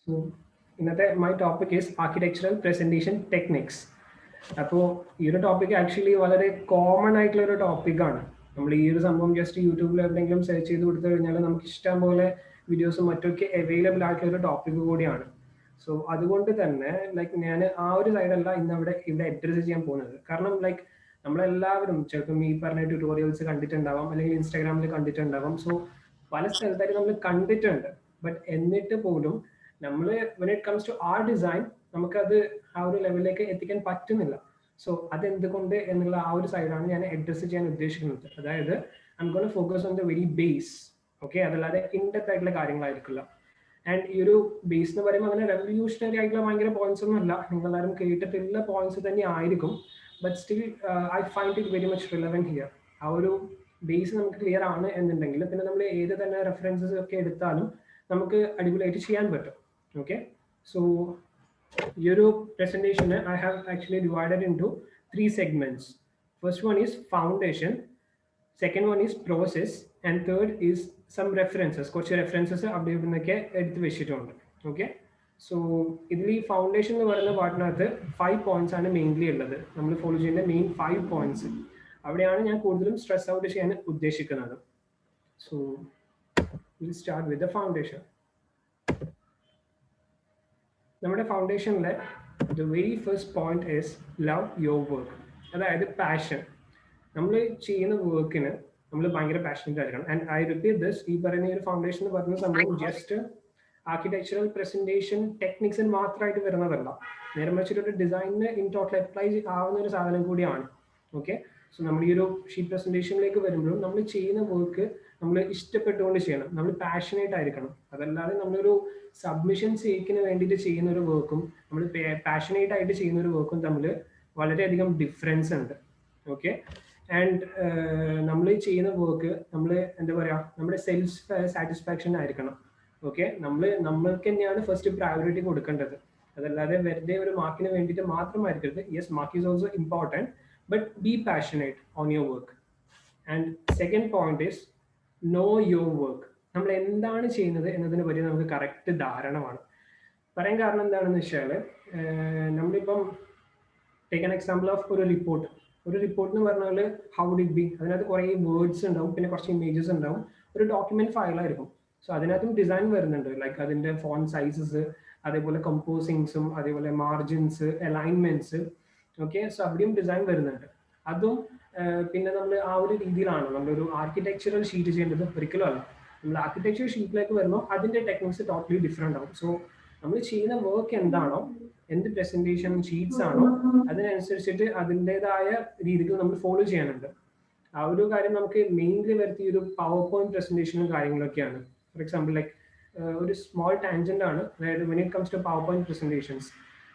So, my topic is architectural presentation techniques. അപ്പോൾ ഈ ഒരു ടോപ്പിക് ആക്ച്വലി വളരെ കോമൺ ആയിട്ടുള്ള ഒരു ടോപ്പിക്കാണ്. നമ്മൾ ഈ ഒരു സംഭവം ജസ്റ്റ് യൂട്യൂബിൽ എവിടെയെങ്കിലും സെർച്ച് ചെയ്ത് കൊടുത്തു കഴിഞ്ഞാൽ നമുക്ക് ഇഷ്ടം പോലെ വീഡിയോസും മറ്റൊക്കെ അവൈലബിൾ ആയിട്ടുള്ള ഒരു ടോപ്പിക് കൂടിയാണ്. സോ അതുകൊണ്ട് തന്നെ ലൈക്ക് ഞാൻ ആ ഒരു സൈഡല്ല ഇന്ന് ഇവിടെ അഡ്രസ് ചെയ്യാൻ പോകുന്നത്. കാരണം ലൈക്ക് നമ്മളെല്ലാവരും ചിലപ്പം ഈ പറഞ്ഞ ട്യൂട്ടോറിയൽസ് കണ്ടിട്ടുണ്ടാവാം, അല്ലെങ്കിൽ ഇൻസ്റ്റാഗ്രാമിൽ കണ്ടിട്ടുണ്ടാവാം. സോ പല സ്ഥലത്തായിട്ട് നമ്മൾ കണ്ടിട്ടുണ്ട്. ബട്ട് എന്നിട്ട് പോലും നമ്മൾ when it comes to our design നമുക്കത് ആ ഒരു ലെവലിലേക്ക് എത്തിക്കാൻ പറ്റുന്നില്ല. സോ അതെന്തുകൊണ്ട് എന്നുള്ള ആ ഒരു സൈഡാണ് ഞാൻ അഡ്രസ് ചെയ്യാൻ ഉദ്ദേശിക്കുന്നത്. അതായത് I M gonna focus on the very base. Okay, അതല്ലാതെ ഇൻഡെപ്ത് ആയിട്ടുള്ള കാര്യങ്ങളായിരിക്കില്ല. ആൻഡ് ഈ ഒരു ബേസ് എന്ന് പറയുമ്പോൾ അങ്ങനെ റെവല്യൂഷണറി ആയിട്ടുള്ള ഭയങ്കര പോയിന്റ്സ് ഒന്നും അല്ല, നിങ്ങളെല്ലാവരും കേട്ടിട്ടുള്ള പോയിന്റ്സ് തന്നെ ആയിരിക്കും. But still I find it very much relevant here. ആ ഒരു ബേസ് നമുക്ക് ക്ലിയർ ആണ് എന്നുണ്ടെങ്കിൽ പിന്നെ നമ്മൾ ഏത് തന്നെ റെഫറൻസസ് ഒക്കെ എടുത്താലും നമുക്ക് അടിപൊളിയായിട്ട് ചെയ്യാൻ പറ്റും. ഓക്കെ, സോ ഈ ഒരു പ്രസന്റേഷന് I have actually divided into 3 segments. First one is foundation, second one is process, and third is some references. കുറച്ച് റെഫറൻസസ് അവിടെ ഇവിടുന്നൊക്കെ എടുത്ത് വെച്ചിട്ടുണ്ട്. ഓക്കെ, സോ ഇതിൽ ഈ ഫൗണ്ടേഷൻ എന്ന് പറയുന്ന പാർട്ടിനകത്ത് 5 points ആണ് മെയിൻലി ഉള്ളത്. നമ്മൾ ഫോളോ ചെയ്യുന്ന മെയിൻ 5 points അവിടെയാണ് ഞാൻ കൂടുതലും സ്ട്രെസ് ഔട്ട് ചെയ്യാൻ ഉദ്ദേശിക്കുന്നത്. So will start with the foundation. നമ്മുടെ ഫൗണ്ടേഷനിലെ the very first point is love your work. അതായത് പാഷൻ. നമ്മൾ ചെയ്യുന്ന വർക്കിന് നമ്മൾ ഭയങ്കര പാഷനറ്റ് ആയിരിക്കണം. ആൻഡ് ഐ റിപ്പീറ്റ് ദിസ്, ഈ പറയുന്ന ഒരു ഫൗണ്ടേഷൻ എന്ന് പറയുന്ന സംഭവം ജസ്റ്റ് ആർക്കിടെക്ചറൽ പ്രസന്റേഷൻ ടെക്നിക്സിന് മാത്രമായിട്ട് വരുന്നതല്ല, നേരെ മറിച്ചൊരു ഡിസൈനിന് ഇൻ ടോട്ടൽ അപ്ലൈ ആവുന്ന ഒരു സാധനം കൂടിയാണ്. ഓക്കെ, സോ നമ്മൾ ഈ ഒരു ഷീറ്റ് പ്രസന്റേഷനിലേക്ക് വരുമ്പോഴും നമ്മൾ ചെയ്യുന്ന വർക്ക് നമ്മൾ ഇഷ്ടപ്പെട്ടുകൊണ്ട് ചെയ്യണം, നമ്മൾ പാഷനേറ്റ് ആയിരിക്കണം. അതല്ലാതെ നമ്മളൊരു സബ്മിഷൻ സേക്കിന് വേണ്ടിയിട്ട് ചെയ്യുന്ന ഒരു വർക്കും നമ്മൾ പാഷനേറ്റ് ആയിട്ട് ചെയ്യുന്ന ഒരു വർക്കും തമ്മിൽ വളരെയധികം ഡിഫറൻസ് ഉണ്ട്. ഓക്കെ, ആൻഡ് നമ്മൾ ചെയ്യുന്ന വർക്ക് നമ്മൾ എന്താ പറയുക, നമ്മുടെ സെൽഫ് സാറ്റിസ്ഫാക്ഷൻ ആയിരിക്കണം. ഓക്കെ, നമ്മൾക്ക് തന്നെയാണ് ഫസ്റ്റ് പ്രയോറിറ്റി കൊടുക്കേണ്ടത്. അതല്ലാതെ വെറുതെ ഒരു മാർക്കിന് വേണ്ടിയിട്ട് മാത്രമായിരിക്കരുത്. Yes, mark is also important, but be passionate on your work. And second point is know your work. നമ്മൾ എന്താണ് ചെയ്യുന്നത് എന്നതിനെ പറ്റി നമുക്ക് കറക്റ്റ് ധാരണ വേണം. പറയാൻ കാരണം എന്താണെന്ന് വെച്ചാൽ, നമ്മളിപ്പം ടേക്ക് ആൻ എക്സാമ്പിൾ ഓഫ് ഒരു റിപ്പോർട്ട് എന്ന് പറഞ്ഞാൽ ഹൗ ഡിഡ് ബി, അതിനകത്ത് കുറേ വേർഡ്സ് ഉണ്ടാവും, പിന്നെ കുറച്ച് ഇമേജസ് ഉണ്ടാവും, ഒരു ഡോക്യുമെന്റ് ഫയലായിരിക്കും. സോ അതിനകത്തും ഡിസൈൻ വരുന്നുണ്ട്, ലൈക്ക് അതിൻ്റെ ഫോണ്ട് സൈസസ്, അതേപോലെ കമ്പോസിങ്സും, അതേപോലെ മാർജിൻസ്, അലൈൻമെന്റ്സ്. ഓക്കെ, സോ അവിടെയും ഡിസൈൻ വരുന്നുണ്ട്. അതും പിന്നെ നമ്മൾ ആ ഒരു രീതിയിലാണ് നമ്മളൊരു ആർക്കിടെക്ചറൽ ഷീറ്റ് ചെയ്യേണ്ടത്. ഒരിക്കലും അല്ല. നമ്മൾ ആർക്കിടെക്ചർ ഷീറ്റിലേക്ക് വരുമ്പോൾ അതിൻ്റെ ടെക്നിക്സ് ടോട്ടലി ഡിഫറെൻ്റ് ആവും. സോ നമ്മൾ ചെയ്യുന്ന വർക്ക് എന്താണോ, എന്ത് പ്രസന്റേഷൻ ഷീറ്റ്സ് ആണോ, അതിനനുസരിച്ചിട്ട് അതിൻ്റെതായ രീതികൾ നമ്മൾ ഫോളോ ചെയ്യാനുണ്ട്. ആ ഒരു കാര്യം നമുക്ക് മെയിൻലി വരുത്തിയ ഒരു പവർ പോയിന്റ് പ്രസന്റേഷനും കാര്യങ്ങളൊക്കെയാണ്. ഫോർ എക്സാമ്പിൾ ലൈക്ക് ഒരു സ്മോൾ ടാൻജന്റ് ആണ്, അതായത് when it comes to power point presentations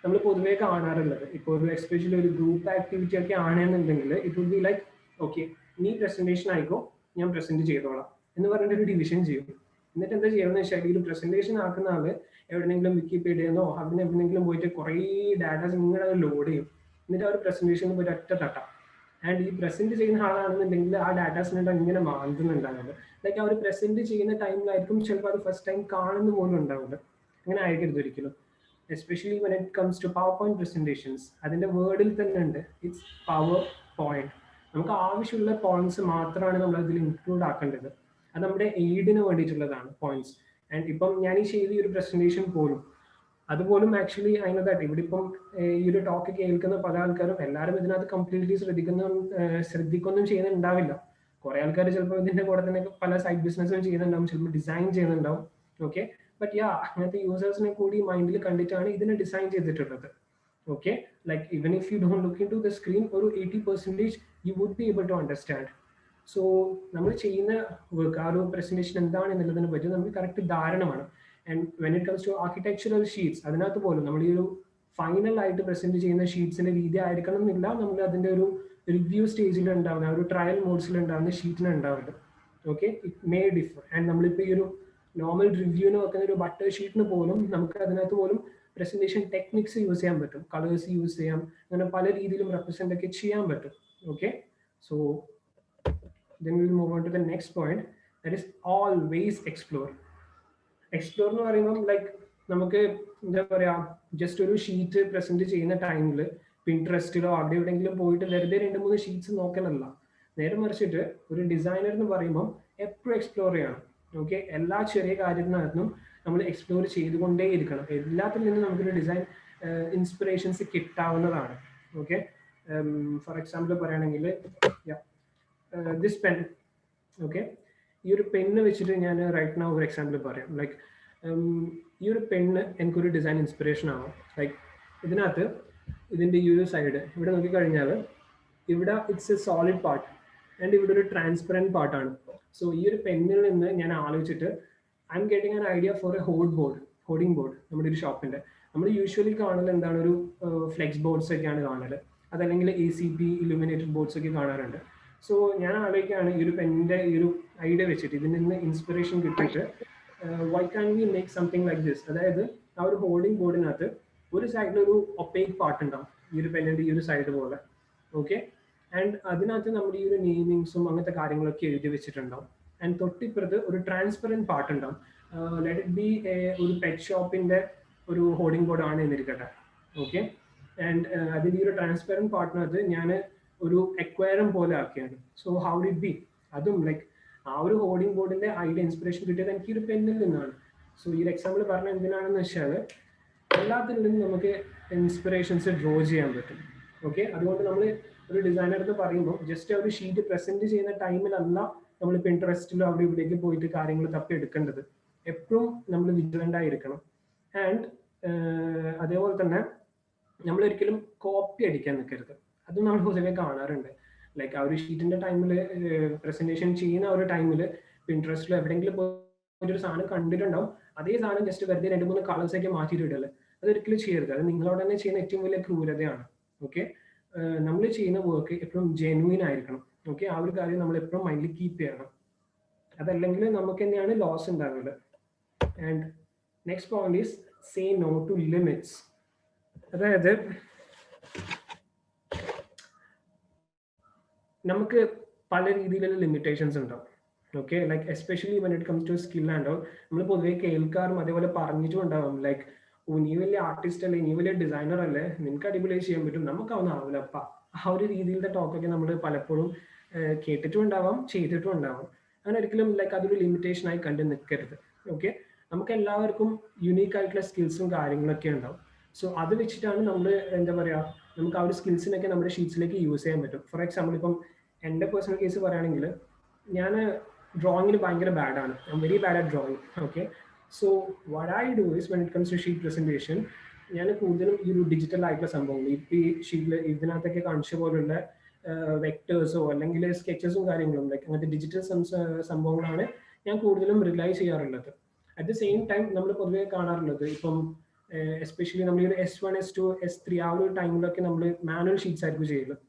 നമ്മൾ പൊതുവേ കാണാറുള്ളത്, ഇപ്പോൾ ഒരു എസ്പെഷ്യലി ഒരു ഗ്രൂപ്പ് ആക്ടിവിറ്റി ഒക്കെ ആണെന്നുണ്ടെങ്കിൽ it would be like, okay നീ പ്രസന്റേഷൻ ആയിക്കോ, ഞാൻ പ്രസന്റ് ചെയ്തോളാം എന്ന് പറഞ്ഞിട്ട് ഒരു ഡിവിഷൻ ചെയ്യും. എന്നിട്ട് എന്താ ചെയ്യണമെന്ന് വെച്ചാൽ, ഈ ഒരു പ്രസന്റേഷൻ ആക്കുന്ന ആള് എവിടെയെങ്കിലും വിക്കിപീഡിയന്നോ അങ്ങനെ എവിടെയെങ്കിലും പോയിട്ട് കുറേ ഡാറ്റാസ് ഇങ്ങനെ ലോഡ് ചെയ്യും. എന്നിട്ട് ആ ഒരു പ്രസന്റേഷനിൽ പോയിട്ട് ഒറ്റ തട്ടാം. ആൻഡ് ഈ പ്രസന്റ് ചെയ്യുന്ന ആളാണെന്നുണ്ടെങ്കിൽ ആ ഡാറ്റാസിനായിട്ട് ഇങ്ങനെ മാന്തുന്നുണ്ടാകുന്നത്. ലൈക്ക് ആ ഒരു പ്രസന്റ് ചെയ്യുന്ന ടൈമിലായിരിക്കും ചിലപ്പോൾ അത് ഫസ്റ്റ് ടൈം കാണുന്ന പോലും ഉണ്ടാവില്ല. അങ്ങനെ ആയിരിക്കരുത് ഒരിക്കലും. Especially when it comes to power point presentations, അതിൻ്റെ വേർഡിൽ തന്നെ ഉണ്ട്, ഇറ്റ്സ് പവർ പോയിന്റ്. നമുക്ക് ആവശ്യമുള്ള പോയിന്റ്സ് മാത്രമാണ് നമ്മൾ അതിൽ ഇൻക്ലൂഡ് ആക്കേണ്ടത്. അത് നമ്മുടെ എയ്ഡിന് വേണ്ടിയിട്ടുള്ളതാണ് പോയിന്റ്സ്. ആൻഡ് ഇപ്പം ഞാൻ ഈ ചെയ്ത ഈ ഒരു പ്രസന്റേഷൻ പോലും അതുപോലും ആക്ച്വലി അതിനകത്തായിട്ട് ഇവിടെ ഇപ്പം ഈ ഒരു ടോക്ക് കേൾക്കുന്ന പല ആൾക്കാരും എല്ലാവരും ഇതിനകത്ത് കംപ്ലീറ്റ്ലി ശ്രദ്ധിക്കൊന്നും ചെയ്യുന്നുണ്ടാവില്ല. കുറെ ആൾക്കാർ ചിലപ്പോൾ ഇതിന്റെ കൂടെ തന്നെ പല സൈഡ് ബിസിനസ്സും ചെയ്യുന്നുണ്ടാവും, ചിലപ്പോൾ ഡിസൈൻ ചെയ്യുന്നുണ്ടാവും. ഓക്കെ, ബട്ട് യാ അങ്ങനത്തെ യൂസേഴ്സിനെ കൂടി മൈൻഡിൽ കണ്ടിട്ടാണ് ഇതിനെ ഡിസൈൻ ചെയ്തിട്ടുള്ളത്. Okay, like even if you don't look in to the screen, ഒരു 80% you would be able to understand. So നമ്മൾ ചെയ്യുന്ന വർക്ക്, ആ ഒരു പ്രസന്റേഷൻ എന്താണ് എന്നുള്ളതിനെ പറ്റി നമുക്ക് കറക്റ്റ് ധാരണ വേണം. And when it comes to architectural sheets, അതിനകത്ത് പോലും നമ്മൾ ഈ ഒരു ഫൈനൽ ആയിട്ട് പ്രസന്റ് ചെയ്യുന്ന ഷീറ്റ്സിന്റെ രീതി ആയിരിക്കണം എന്നില്ല, നമ്മൾ അതിന്റെ ഒരു റിവ്യൂ സ്റ്റേജിൽ ഉണ്ടാവുന്ന, ഒരു ട്രയൽ മോഡ്സിൽ ഉണ്ടാവുന്ന ഷീറ്റിന് ഉണ്ടാവുന്നത്. Okay, it may differ. And നമ്മളിപ്പോൾ ഈ ഒരു നോർമൽ റിവ്യൂവിന് വെക്കുന്ന ഒരു ബട്ടർ ഷീറ്റിന് പോലും നമുക്ക് അതിനകത്ത് പോലും പ്രസന്റേഷൻ ടെക്നിക്സ് യൂസ് ചെയ്യാൻ പറ്റും, കളേഴ്സ് യൂസ് ചെയ്യാം, അങ്ങനെ പല രീതിയിലും റെപ്രസെന്റ് ഒക്കെ ചെയ്യാൻ പറ്റും. Okay, so then we will move on to the next point, that is always explore. Explore എന്ന് പറയുമ്പോൾ ലൈക്ക് നമുക്ക് എന്താ പറയാ ജസ്റ്റ് ഒരു ഷീറ്റ് പ്രസന്റ് ചെയ്യുന്ന ടൈമിൽ പിൻട്രസ്റ്റിലോ അവിടെ എവിടെയെങ്കിലും പോയിട്ട് വെറുതെ 2-3 ഷീറ്റ്സ് നോക്കലല്ല. നേരെ മറിച്ചിട്ട് ഒരു ഡിസൈനർ എന്ന് പറയുമ്പോൾ എപ്പോഴും എക്സ്പ്ലോർ ചെയ്യണം. ഓക്കെ, എല്ലാ ചെറിയ കാര്യത്തിനകത്തും നമ്മൾ എക്സ്പ്ലോർ ചെയ്തുകൊണ്ടേ ഇരിക്കണം. എല്ലാത്തിൽ നിന്നും നമുക്കൊരു ഡിസൈൻ ഇൻസ്പിറേഷൻസ് കിട്ടാവുന്നതാണ്. ഓക്കെ, ഫോർ എക്സാമ്പിൾ പറയുകയാണെങ്കിൽ ദിസ് പെൻ. ഓക്കെ, ഈ ഒരു പെണ്ണ് വെച്ചിട്ട് ഞാൻ റൈറ്റ് നൗ ഒരു എക്സാമ്പിൾ പറയാം. ലൈക്ക് ഈ ഒരു പെണ്ണ് എനിക്കൊരു ഡിസൈൻ ഇൻസ്പിറേഷൻ ആവും. ലൈക്ക് ഇതിനകത്ത് ഇതിൻ്റെ ഈ ഒരു സൈഡ് ഇവിടെ നോക്കിക്കഴിഞ്ഞാൽ ഇവിടെ it's A solid part and ഇവിടെ ഒരു ട്രാൻസ്പെറൻറ്റ് പാർട്ടാണ്. സോ ഈ ഒരു പെന്നിൽ നിന്ന് ഞാൻ ആലോചിച്ചിട്ട് I am getting an idea for a hoarding board. നമ്മുടെ ഒരു ഷോപ്പിൻ്റെ നമ്മൾ യൂഷ്വലി കാണൽ എന്താണ്, ഒരു ഫ്ലെക്സ് ബോർഡ്സ് ഒക്കെയാണ് കാണൽ, അതല്ലെങ്കിൽ ACP ഇലുമിനേറ്റഡ് ബോർഡ്സ് ഒക്കെ കാണാറുണ്ട്. സോ ഞാൻ ആലോചിക്കുകയാണ് ഈ ഒരു പെന്നിൻ്റെ ഈ ഒരു ഐഡിയ വെച്ചിട്ട് ഇതിൽ നിന്ന് ഇൻസ്പിറേഷൻ കിട്ടിയിട്ട് why can we make something like this. അതായത് ആ ഒരു ഹോൾഡിംഗ് ബോർഡിനകത്ത് ഒരു സൈഡിൽ ഒരു ഒപ്പേക്ക് പാർട്ട് ഉണ്ടാവും, ഈ ഒരു പെന്നിൻ്റെ ഈ ഒരു സൈഡ് പോലെ. ഓക്കെ, ആൻഡ് അതിനകത്ത് നമ്മുടെ ഈ ഒരു നെയിമിങ്സും അങ്ങനത്തെ കാര്യങ്ങളൊക്കെ എഴുതി വെച്ചിട്ടുണ്ടാവും. ആൻഡ് തൊട്ടിപ്പുറത്ത് ഒരു ട്രാൻസ്പെറൻറ്റ് പാർട്ട് ഉണ്ടാവും. ലെറ്റ് ഇറ്റ് ബി ഒരു പെറ്റ് ഷോപ്പിൻ്റെ ഒരു ഹോർഡിംഗ് ബോർഡ് ആണ് എന്നിരിക്കട്ടെ. ഓക്കെ, ആൻഡ് അതിൻ്റെ ഈ ഒരു ട്രാൻസ്പെറൻറ്റ് പാർട്ടിനകത്ത് ഞാൻ ഒരു എക്വയറും പോലെ ആക്കിയാണ്. സോ ഹൗ ഡിഡ് ബി, അതും ലൈക്ക് ആ ഒരു ഹോർഡിംഗ് ബോർഡിന്റെ ഐഡിയ ഇൻസ്പിറേഷൻ കിട്ടിയത് എനിക്ക് ഒരു പെന്നിൽ നിന്നാണ്. സോ ഈ ഒരു എക്സാമ്പിൾ പറഞ്ഞ എന്തിനാണെന്ന് വെച്ചാൽ എല്ലാത്തിൽ നിന്നും നമുക്ക് ഇൻസ്പിറേഷൻസ് ഡ്രോ ചെയ്യാൻ പറ്റും. ഓക്കെ, അതുകൊണ്ട് നമ്മൾ ഒരു ഡിസൈനർ എന്ന് പറയുമ്പോൾ ജസ്റ്റ് ഒരു ഷീറ്റ് പ്രസന്റ് ചെയ്യുന്ന ടൈമിലല്ല നമ്മൾ പിൻട്രസ്റ്റിലോ അവിടെ ഇവിടേക്ക് പോയിട്ട് കാര്യങ്ങൾ തപ്പി എടുക്കേണ്ടത്. എപ്പോഴും നമ്മൾ വിജിലന്റ് ആയിരിക്കണം. ആൻഡ് അതേപോലെ തന്നെ നമ്മൾ ഒരിക്കലും കോപ്പി അടിക്കാൻ നിൽക്കരുത്. അതും നമ്മൾ പൊതുവെ കാണാറുണ്ട്. ലൈക്ക് ആ ഒരു ഷീറ്റിന്റെ ടൈമിൽ പ്രസന്റേഷൻ ചെയ്യുന്ന ആ ഒരു ടൈമിൽ പിൻട്രസ്റ്റിലോ എവിടെയെങ്കിലും പോയിട്ട് ഒരു സാധനം കണ്ടിട്ടുണ്ടാവും, അതേ സാധനം ജസ്റ്റ് വെറുതെ 2-3 കളേഴ്സ് ഒക്കെ മാറ്റിയിട്ട് ഇടല്ലേ. അതൊരിക്കലും ചെയ്യരുത്. അത് നിങ്ങളോട് തന്നെ ചെയ്യുന്ന ഏറ്റവും വലിയ ക്രൂരതയാണ്. ഓക്കെ, നമ്മൾ ചെയ്യുന്ന വർക്ക് എപ്പോഴും ജെന്യൂൻ ആയിരിക്കണം. ഓക്കെ, ആ ഒരു കാര്യം നമ്മൾ എപ്പോഴും മൈൻഡിൽ കീപ്പ് ചെയ്യണം. അതല്ലെങ്കിൽ നമുക്ക് തന്നെയാണ് ലോസ് ഉണ്ടാകുന്നത്. And next point is say no to limits. അതായത് നമുക്ക് പല രീതിയിലുള്ള ലിമിറ്റേഷൻസ് ഉണ്ടാവും. Okay, like especially when it comes to skill and all നമ്മൾ പൊതുവെ കേൾക്കാറും അതേപോലെ പറഞ്ഞിട്ടും ഉണ്ടാവും. ലൈക്ക് ഓ നീ വലിയ ആർട്ടിസ്റ്റ് അല്ലേ, നീ വലിയ ഡിസൈനർ അല്ലേ, നിനക്ക് അടിപൊളിയായി ചെയ്യാൻ പറ്റും, നമുക്കാവുന്ന ആവില്ലപ്പ. ആ ഒരു രീതിയിലത്തെ ടോക്കൊക്കെ നമ്മൾ പലപ്പോഴും കേട്ടിട്ടും ഉണ്ടാവാം, ചെയ്തിട്ടും ഉണ്ടാവാം. അങ്ങനെ ഒരിക്കലും ലൈക്ക് അതൊരു ലിമിറ്റേഷൻ ആയി കണ്ടു നിൽക്കരുത്. ഓക്കെ, നമുക്ക് എല്ലാവർക്കും യുണീക്ക് ആയിട്ടുള്ള സ്കിൽസും കാര്യങ്ങളൊക്കെ ഉണ്ടാവും. സോ അത് വെച്ചിട്ടാണ് നമ്മൾ എന്താ പറയുക, നമുക്ക് ആ ഒരു സ്കിൽസിനൊക്കെ നമ്മുടെ ഷീറ്റ്സിലേക്ക് യൂസ് ചെയ്യാൻ പറ്റും. ഫോർ എക്സാമ്പിൾ ഇപ്പം എൻ്റെ പേഴ്സണൽ കേസ് പറയുകയാണെങ്കിൽ ഞാൻ ഡ്രോയിങ്ങിൽ ഭയങ്കര ബാഡാണ്. I am very bad at drawing. Okay, so what I do is when it comes to sheet presentation ഞാൻ കൂടുതലും ഈ ഒരു ഡിജിറ്റൽ ആയിട്ടുള്ള സംഭവങ്ങൾ ഇപ്പോൾ ഈ ഷീറ്റിൽ ഇതിനകത്തൊക്കെ കാണിച്ച പോലുള്ള വെക്ടേഴ്സോ അല്ലെങ്കിൽ സ്കെച്ചസും കാര്യങ്ങളും ലൈക്ക് അങ്ങനത്തെ ഡിജിറ്റൽ സംഭവങ്ങളാണ് ഞാൻ കൂടുതലും റിലൈ ചെയ്യാറുള്ളത്. അറ്റ് ദ സെയിം ടൈം നമ്മൾ പൊതുവെ കാണാറുള്ളത് ഇപ്പം എസ്പെഷ്യലി നമ്മൾ ഈ ഒരു S1, S2, S3 ആ ഒരു ടൈമിലൊക്കെ നമ്മൾ മാനുവൽ ഷീറ്റ്സ് ആയിരിക്കും ചെയ്യുന്നത്.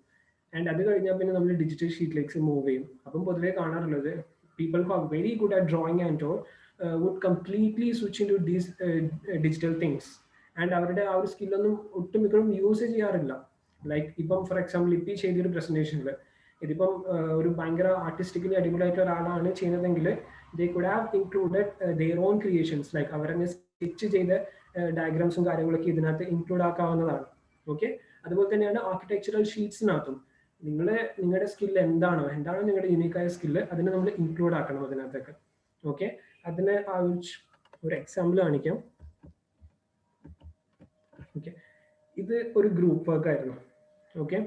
ആൻഡ് അത് കഴിഞ്ഞാൽ പിന്നെ നമ്മൾ ഡിജിറ്റൽ ഷീറ്റിലേക്ക് മൂവ് ചെയ്യും. അപ്പം പൊതുവെ കാണാറുള്ളത് people who are very good at drawing and all would completely switch in to these digital things. And അവരുടെ ആ ഒരു സ്കില്ലൊന്നും ഒട്ടുമിക്കലും യൂസ് ചെയ്യാറില്ല. ലൈക്ക് ഇപ്പം ഫോർ എക്സാമ്പിൾ ഇപ്പം ചെയ്തൊരു പ്രസന്റേഷനിൽ ഇതിപ്പം ഒരു ഭയങ്കര ആർട്ടിസ്റ്റിക്കലി അടിപൊളിയായിട്ട് ഒരാളാണ് ചെയ്യുന്നതെങ്കിൽ they could have included their own creations. Like അവരങ്ങ് സ്കെച്ച് ചെയ്ത ഡയഗ്രാംസും കാര്യങ്ങളൊക്കെ ഇതിനകത്ത് ഇൻക്ലൂഡ് ആക്കാവുന്നതാണ്. ഓക്കെ, അതുപോലെ തന്നെയാണ് ആർക്കിടെക്ചറൽ ഷീറ്റ്സിനകത്തും നിങ്ങളുടെ സ്കില്ല് എന്താണോ നിങ്ങളുടെ യുണീക്കായ സ്കില്ല് അതിനെ നമ്മൾ ഇൻക്ലൂഡ് ആക്കണം അതിനകത്തൊക്കെ. ഓക്കെ, അതിന് ഒരു എക്സാമ്പിൾ കാണിക്കാം. ഓക്കെ, ഇത് ഒരു ഗ്രൂപ്പ് വർക്ക് ആയിരുന്നു. ഓക്കെ,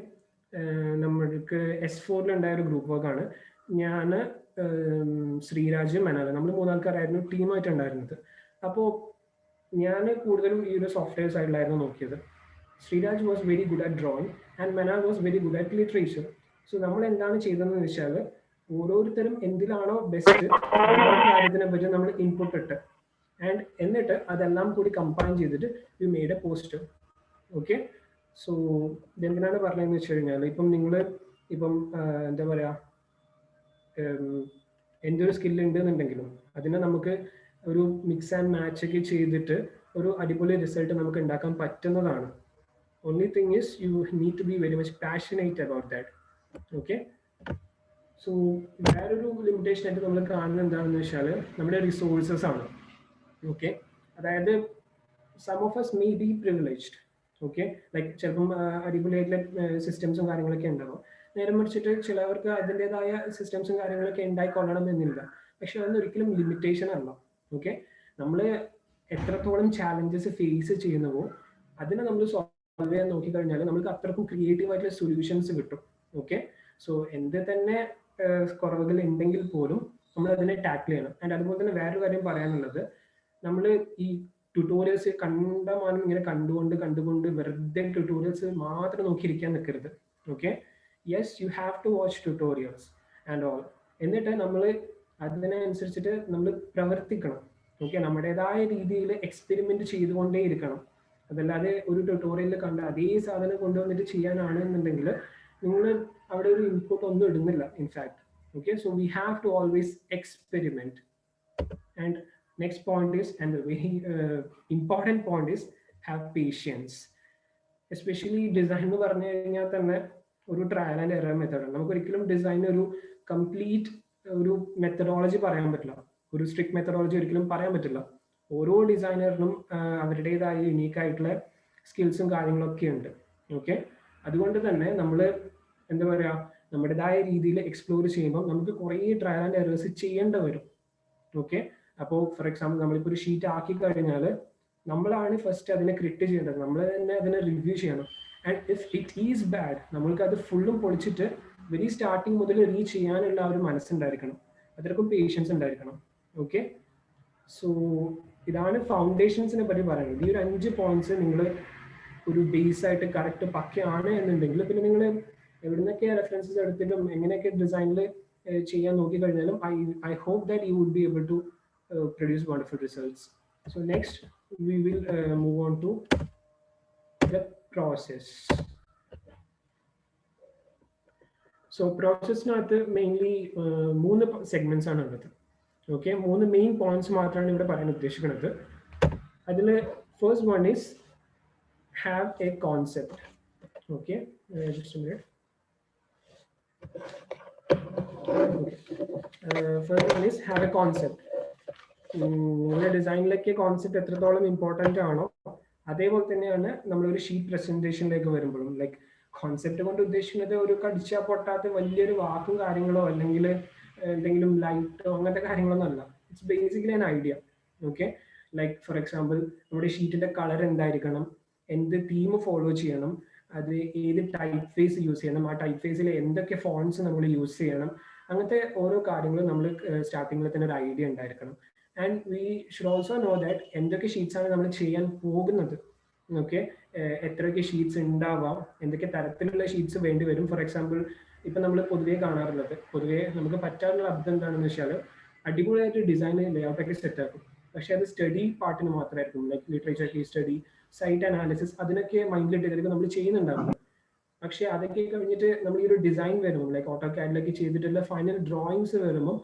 നമ്മൾക്ക് S4 ഉണ്ടായ ഒരു ഗ്രൂപ്പ് വർക്കാണ്. ഞാൻ ശ്രീരാജ് മനാല നമ്മൾ 3 ആൾക്കാരായിരുന്നു ടീമായിട്ട് ഉണ്ടായിരുന്നത്. അപ്പോൾ ഞാൻ കൂടുതലും ഈ ഒരു സോഫ്റ്റ്വെയർ സൈഡിലായിരുന്നു നോക്കിയത്. Sreeraj was very good at drawing and Manal was very good at literature. So നമ്മൾ എന്താണ് ചെയ്തതെന്ന് വെച്ചാൽ ഓരോരുത്തരും എന്തിലാണോ ബെസ്റ്റ് കാര്യത്തിനെ പറ്റി നമ്മൾ ഇൻപുട്ട് ഇട്ട് ആൻഡ് എന്നിട്ട് അതെല്ലാം കൂടി കമ്പൈൻ ചെയ്തിട്ട് we made a poster. Okay, so ഇതെന്തിനാണ് പറഞ്ഞതെന്ന് വെച്ച് കഴിഞ്ഞാൽ ഇപ്പം നിങ്ങൾ ഇപ്പം എന്താ പറയുക എന്തൊരു സ്കില്ല് ഉണ്ടെന്നുണ്ടെങ്കിലും അതിനെ നമുക്ക് ഒരു മിക്സ് ആൻഡ് മാച്ച് ഒക്കെ ചെയ്തിട്ട് ഒരു അടിപൊളി റിസൾട്ട് നമുക്ക് ഉണ്ടാക്കാൻ പറ്റുന്നതാണ്. Only thing is you need to be very much passionate about that. Okay, so വേറൊരു ലിമിറ്റേഷൻ ആയിട്ട് നമ്മൾ കാണുന്നത് എന്താണെന്ന് വെച്ചാൽ നമ്മുടെ റിസോഴ്സസ് ആണ്. ഓക്കെ, അതായത് some of us may be privileged. Okay, like ചിലപ്പം അടിപൊളിയായിട്ടുള്ള സിസ്റ്റംസും കാര്യങ്ങളൊക്കെ ഉണ്ടാവും. നേരെ മറിച്ചിട്ട് ചിലവർക്ക് അതിൻ്റെതായ സിസ്റ്റംസും കാര്യങ്ങളൊക്കെ ഉണ്ടായിക്കൊള്ളണം എന്നില്ല. പക്ഷെ അതൊന്നും ഒരിക്കലും ലിമിറ്റേഷൻ അല്ല. ഓക്കെ, നമ്മൾ എത്രത്തോളം ചാലഞ്ചസ് ഫേസ് ചെയ്യുന്നുവോ അതിനെ നമ്മൾ സോൾവ് ചെയ്യാൻ നോക്കിക്കഴിഞ്ഞാൽ നമുക്ക് അത്രക്കും ക്രിയേറ്റീവ് ആയിട്ടുള്ള സൊല്യൂഷൻസ് കിട്ടും. ഓക്കെ, സോ എന്ത് തന്നെ കുറവുകൾ ഉണ്ടെങ്കിൽ പോലും നമ്മൾ അതിനെ ടാക്കിൾ ചെയ്യണം. ആൻഡ് അതുപോലെ തന്നെ വേറൊരു കാര്യം പറയാനുള്ളത്, നമ്മൾ ഈ ട്യൂട്ടോറിയൽസ് കണ്ടമാനം ഇങ്ങനെ കണ്ടുകൊണ്ട് വെറുതെ ട്യൂട്ടോറിയൽസ് മാത്രം നോക്കിയിരിക്കാൻ നിൽക്കരുത്. Okay, yes, you have to watch tutorials and all. എന്നിട്ട് നമ്മൾ അതിനനുസരിച്ചിട്ട് നമ്മൾ പ്രവർത്തിക്കണം. ഓക്കെ, നമ്മുടേതായ രീതിയിൽ എക്സ്പെരിമെന്റ് ചെയ്തുകൊണ്ടേ ഇരിക്കണം. അതല്ലാതെ ഒരു ട്യൂട്ടോറിയലിൽ കണ്ട അതേ സാധനം കൊണ്ടുവന്നിട്ട് ചെയ്യാനാണ് എന്നുണ്ടെങ്കിൽ നിങ്ങൾ അവിടെ ഒരു ഇൻപുട്ട് ഒന്നും ഇടുന്നില്ല in fact. Okay, so we have to always experiment. And next point is, and the very important point is, have patience. Especially design എന്ന് പറഞ്ഞു കഴിഞ്ഞാൽ തന്നെ ഒരു ട്രയൽ ആൻഡ് എറർ മെത്തേഡാണ്. നമുക്ക് ഒരിക്കലും ഡിസൈൻ ഒരു കംപ്ലീറ്റ് ഒരു മെത്തഡോളജി പറയാൻ പറ്റില്ല, ഒരു സ്ട്രിക്ട് മെത്തഡോളജി ഒരിക്കലും പറയാൻ പറ്റില്ല. ഓരോ ഡിസൈനറിനും അവരുടേതായ യുണീക്ക് ആയിട്ടുള്ള സ്കിൽസും കാര്യങ്ങളൊക്കെ ഉണ്ട്. ഓക്കെ, അതുകൊണ്ട് തന്നെ നമ്മൾ എന്താ പറയുക, നമ്മുടേതായ രീതിയിൽ എക്സ്പ്ലോർ ചെയ്യുമ്പോൾ നമുക്ക് കുറേ ട്രയൽ ആൻഡ് എറേഴ്സ് ചെയ്യേണ്ടി വരും. ഓക്കെ, അപ്പോൾ ഫോർ എക്സാമ്പിൾ നമ്മളിപ്പോൾ ഒരു ഷീറ്റ് ആക്കി കഴിഞ്ഞാൽ നമ്മളാണ് ഫസ്റ്റ് അതിനെ ക്രിയേറ്റ് ചെയ്യേണ്ടത്, നമ്മൾ തന്നെ അതിനെ റിവ്യൂ ചെയ്യണം. And if it is bad, നമ്മൾക്ക് അത് ഫുള്ളും പൊളിച്ചിട്ട് വെരി സ്റ്റാർട്ടിങ് മുതൽ റീച്ച് ചെയ്യാനുള്ള ഒരു മനസ്സുണ്ടായിരിക്കണം, അത്രക്കും പേഷ്യൻസ് ഉണ്ടായിരിക്കണം. ഓക്കെ, സോ ഇതാണ് ഫൗണ്ടേഷൻസിനെ പറ്റി പറയുന്നത്. ഈ ഒരു 5 പോയിന്റ്സ് നിങ്ങൾ ഒരു ബേസ് ആയിട്ട് കറക്റ്റ് പക്കയാണ് എന്നുണ്ടെങ്കിൽ പിന്നെ നിങ്ങൾ എവിടുന്നൊക്കെ റെഫറൻസസ് എടുത്തിട്ടും എങ്ങനെയൊക്കെ ഡിസൈനിൽ ചെയ്യാൻ നോക്കിക്കഴിഞ്ഞാലും I hope that you would be able to produce wonderful results. So next we will move on to the process. So process nathu mainly 3 segments aanu ullathu. Okay, 3 main points maatrana ivide parayan uddeshikkunathu. Adile first one is have a concept. Okay, just a minute. First one is have a concept. നിങ്ങളുടെ ഡിസൈനിലേക്ക് concept എത്രത്തോളം important ആണോ അതേപോലെ തന്നെയാണ് നമ്മളൊരു sheet പ്രസന്റേഷനിലേക്ക് വരുമ്പോഴും. Like concept കൊണ്ട് ഉദ്ദേശിക്കുന്നത് ഒരു കടിച്ചാൽ പൊട്ടാത്ത വലിയൊരു വാക്കും കാര്യങ്ങളോ അല്ലെങ്കിൽ എന്തെങ്കിലും ലൈറ്റോ അങ്ങനത്തെ കാര്യങ്ങളൊന്നും അല്ല. It's basically an idea. Okay, like for example നമ്മുടെ ഷീറ്റിന്റെ കളർ എന്തായിരിക്കണം, എന്ത് തീം ഫോളോ ചെയ്യണം, അത് ഏത് ടൈപ്പ് ഫേസ് യൂസ് ചെയ്യണം, ആ ടൈപ്പ് ഫേസിൽ എന്തൊക്കെ ഫോൺസ് നമ്മൾ യൂസ് ചെയ്യണം, അങ്ങനത്തെ ഓരോ കാര്യങ്ങളും നമ്മൾ സ്റ്റാർട്ടിങ്ങിൽ തന്നെ ഒരു ഐഡിയ ഉണ്ടായിരിക്കണം. And we should also know that എന്തൊക്കെ ഷീറ്റ്സ് ആണ് നമ്മൾ ചെയ്യാൻ പോകുന്നത്. ഓക്കെ, എത്രയൊക്കെ ഷീറ്റ്സ് ഉണ്ടാവാം, എന്തൊക്കെ തരത്തിലുള്ള ഷീറ്റ്സ് വേണ്ടി വരും. ഫോർ എക്സാമ്പിൾ ഇപ്പം നമ്മൾ പൊതുവേ കാണാറുള്ളത്, പൊതുവേ നമുക്ക് പറ്റാറുള്ള അർത്ഥം എന്താണെന്ന് വെച്ചാൽ അടിപൊളിയായിട്ട് ഡിസൈൻ ലേഔട്ടൊക്കെ സെറ്റ് ആക്കും, പക്ഷെ അത് സ്റ്റഡി പാർട്ടിന് മാത്രമായിരിക്കും. Like literature case study, site analysis, അതിനൊക്കെ മൈൻഡിലിട്ട് നമ്മൾ ചെയ്യുന്നുണ്ടാവും. പക്ഷെ അതൊക്കെ കഴിഞ്ഞിട്ട് നമ്മൾ ഈ ഒരു ഡിസൈൻ വരുമ്പോൾ ലൈക്ക് ഓട്ടോ ക്യാഡിലൊക്കെ ചെയ്തിട്ടുള്ള ഫൈനൽ ഡ്രോയിങ്സ് വരുമ്പോൾ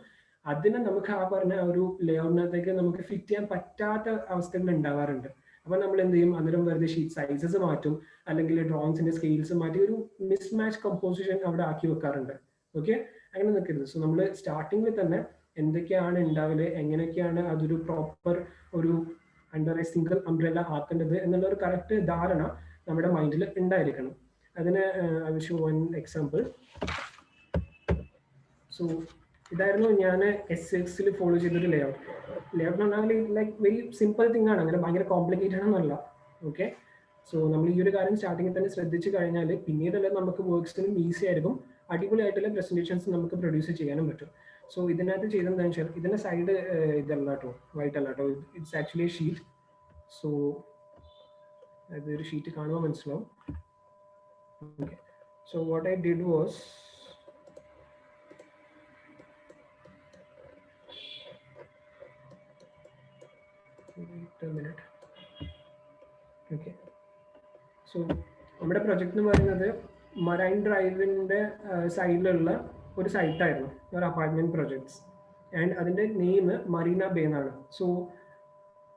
അതിനെ നമുക്ക് ആ പറഞ്ഞ ഒരു ലേഔട്ടിനകത്തേക്ക് നമുക്ക് ഫിറ്റ് ചെയ്യാൻ പറ്റാത്ത അവസ്ഥകൾ ഉണ്ടാവാറുണ്ട്. അപ്പൊ നമ്മൾ എന്ത് ചെയ്യും, അന്നേരം വെറുതെ ഷീറ്റ് സൈസസ് മാറ്റും, അല്ലെങ്കിൽ ഡ്രോയിങ്സിന്റെ സ്കെയിൽസ് മാറ്റി ഒരു മിസ് മാച്ച് കമ്പോസിഷൻ അവിടെ ആക്കി വെക്കാറുണ്ട്. ഓക്കെ, അങ്ങനെ നിൽക്കരുത്. സോ നമ്മൾ സ്റ്റാർട്ടിങ്ങിൽ തന്നെ എന്തൊക്കെയാണ് ഉണ്ടാവില്ല, എങ്ങനെയൊക്കെയാണ് അതൊരു പ്രോപ്പർ ഒരു അണ്ടർ എ സിംഗിൾ അംബ്രല്ല ആക്കേണ്ടത് എന്നുള്ള ഒരു കറക്റ്റ് ധാരണ നമ്മുടെ മൈൻഡിൽ ഉണ്ടായിരിക്കണം. അതിന് I will show one example. So ഇതായിരുന്നു ഞാൻ SX ഫോളോ ചെയ്തൊരു ലേഔട്ട്. ലേഔട്ട് എന്ന് പറഞ്ഞാൽ ലൈക്ക് വെരി സിമ്പിൾ തിങ് ആണ്, അങ്ങനെ ഭയങ്കര കോംപ്ലിക്കേറ്റഡ് ആണെന്നല്ല. ഓക്കെ, സോ നമ്മൾ ഈ ഒരു കാര്യം സ്റ്റാർട്ടിങ്ങിൽ തന്നെ ശ്രദ്ധിച്ചു കഴിഞ്ഞാൽ പിന്നീടെല്ലാം നമുക്ക് വർക്ക്സിനും ഈസി ആയിരിക്കും, അടിപൊളിയായിട്ടുള്ള പ്രസന്റേഷൻസ് നമുക്ക് പ്രൊഡ്യൂസ് ചെയ്യാനും പറ്റും. സോ ഇതിനകത്ത് ചെയ്തെന്താണെന്ന് വെച്ചാൽ ഇതിന്റെ സൈഡ് ഇതല്ല കേട്ടോ, വൈറ്റ് അല്ല കേട്ടോ, ഇറ്റ്സ് ആക്ച്വലി ഷീറ്റ്. സോ അതൊരു ഷീറ്റ് കാണുമ്പോൾ മനസ്സിലാവും. Okay, so what I did was wait a minute. Okay, so നമ്മുടെ പ്രൊജക്ട് എന്ന് പറയുന്നത് മറൈൻ ഡ്രൈവിന്റെ സൈഡിലുള്ള ഒരു സൈറ്റായിരുന്നു, ഒരു അപ്പാർട്ട്മെന്റ് പ്രൊജക്ട്സ്. ആൻഡ് അതിന്റെ നെയിം മറീന ബേ എന്നാണ്. സോ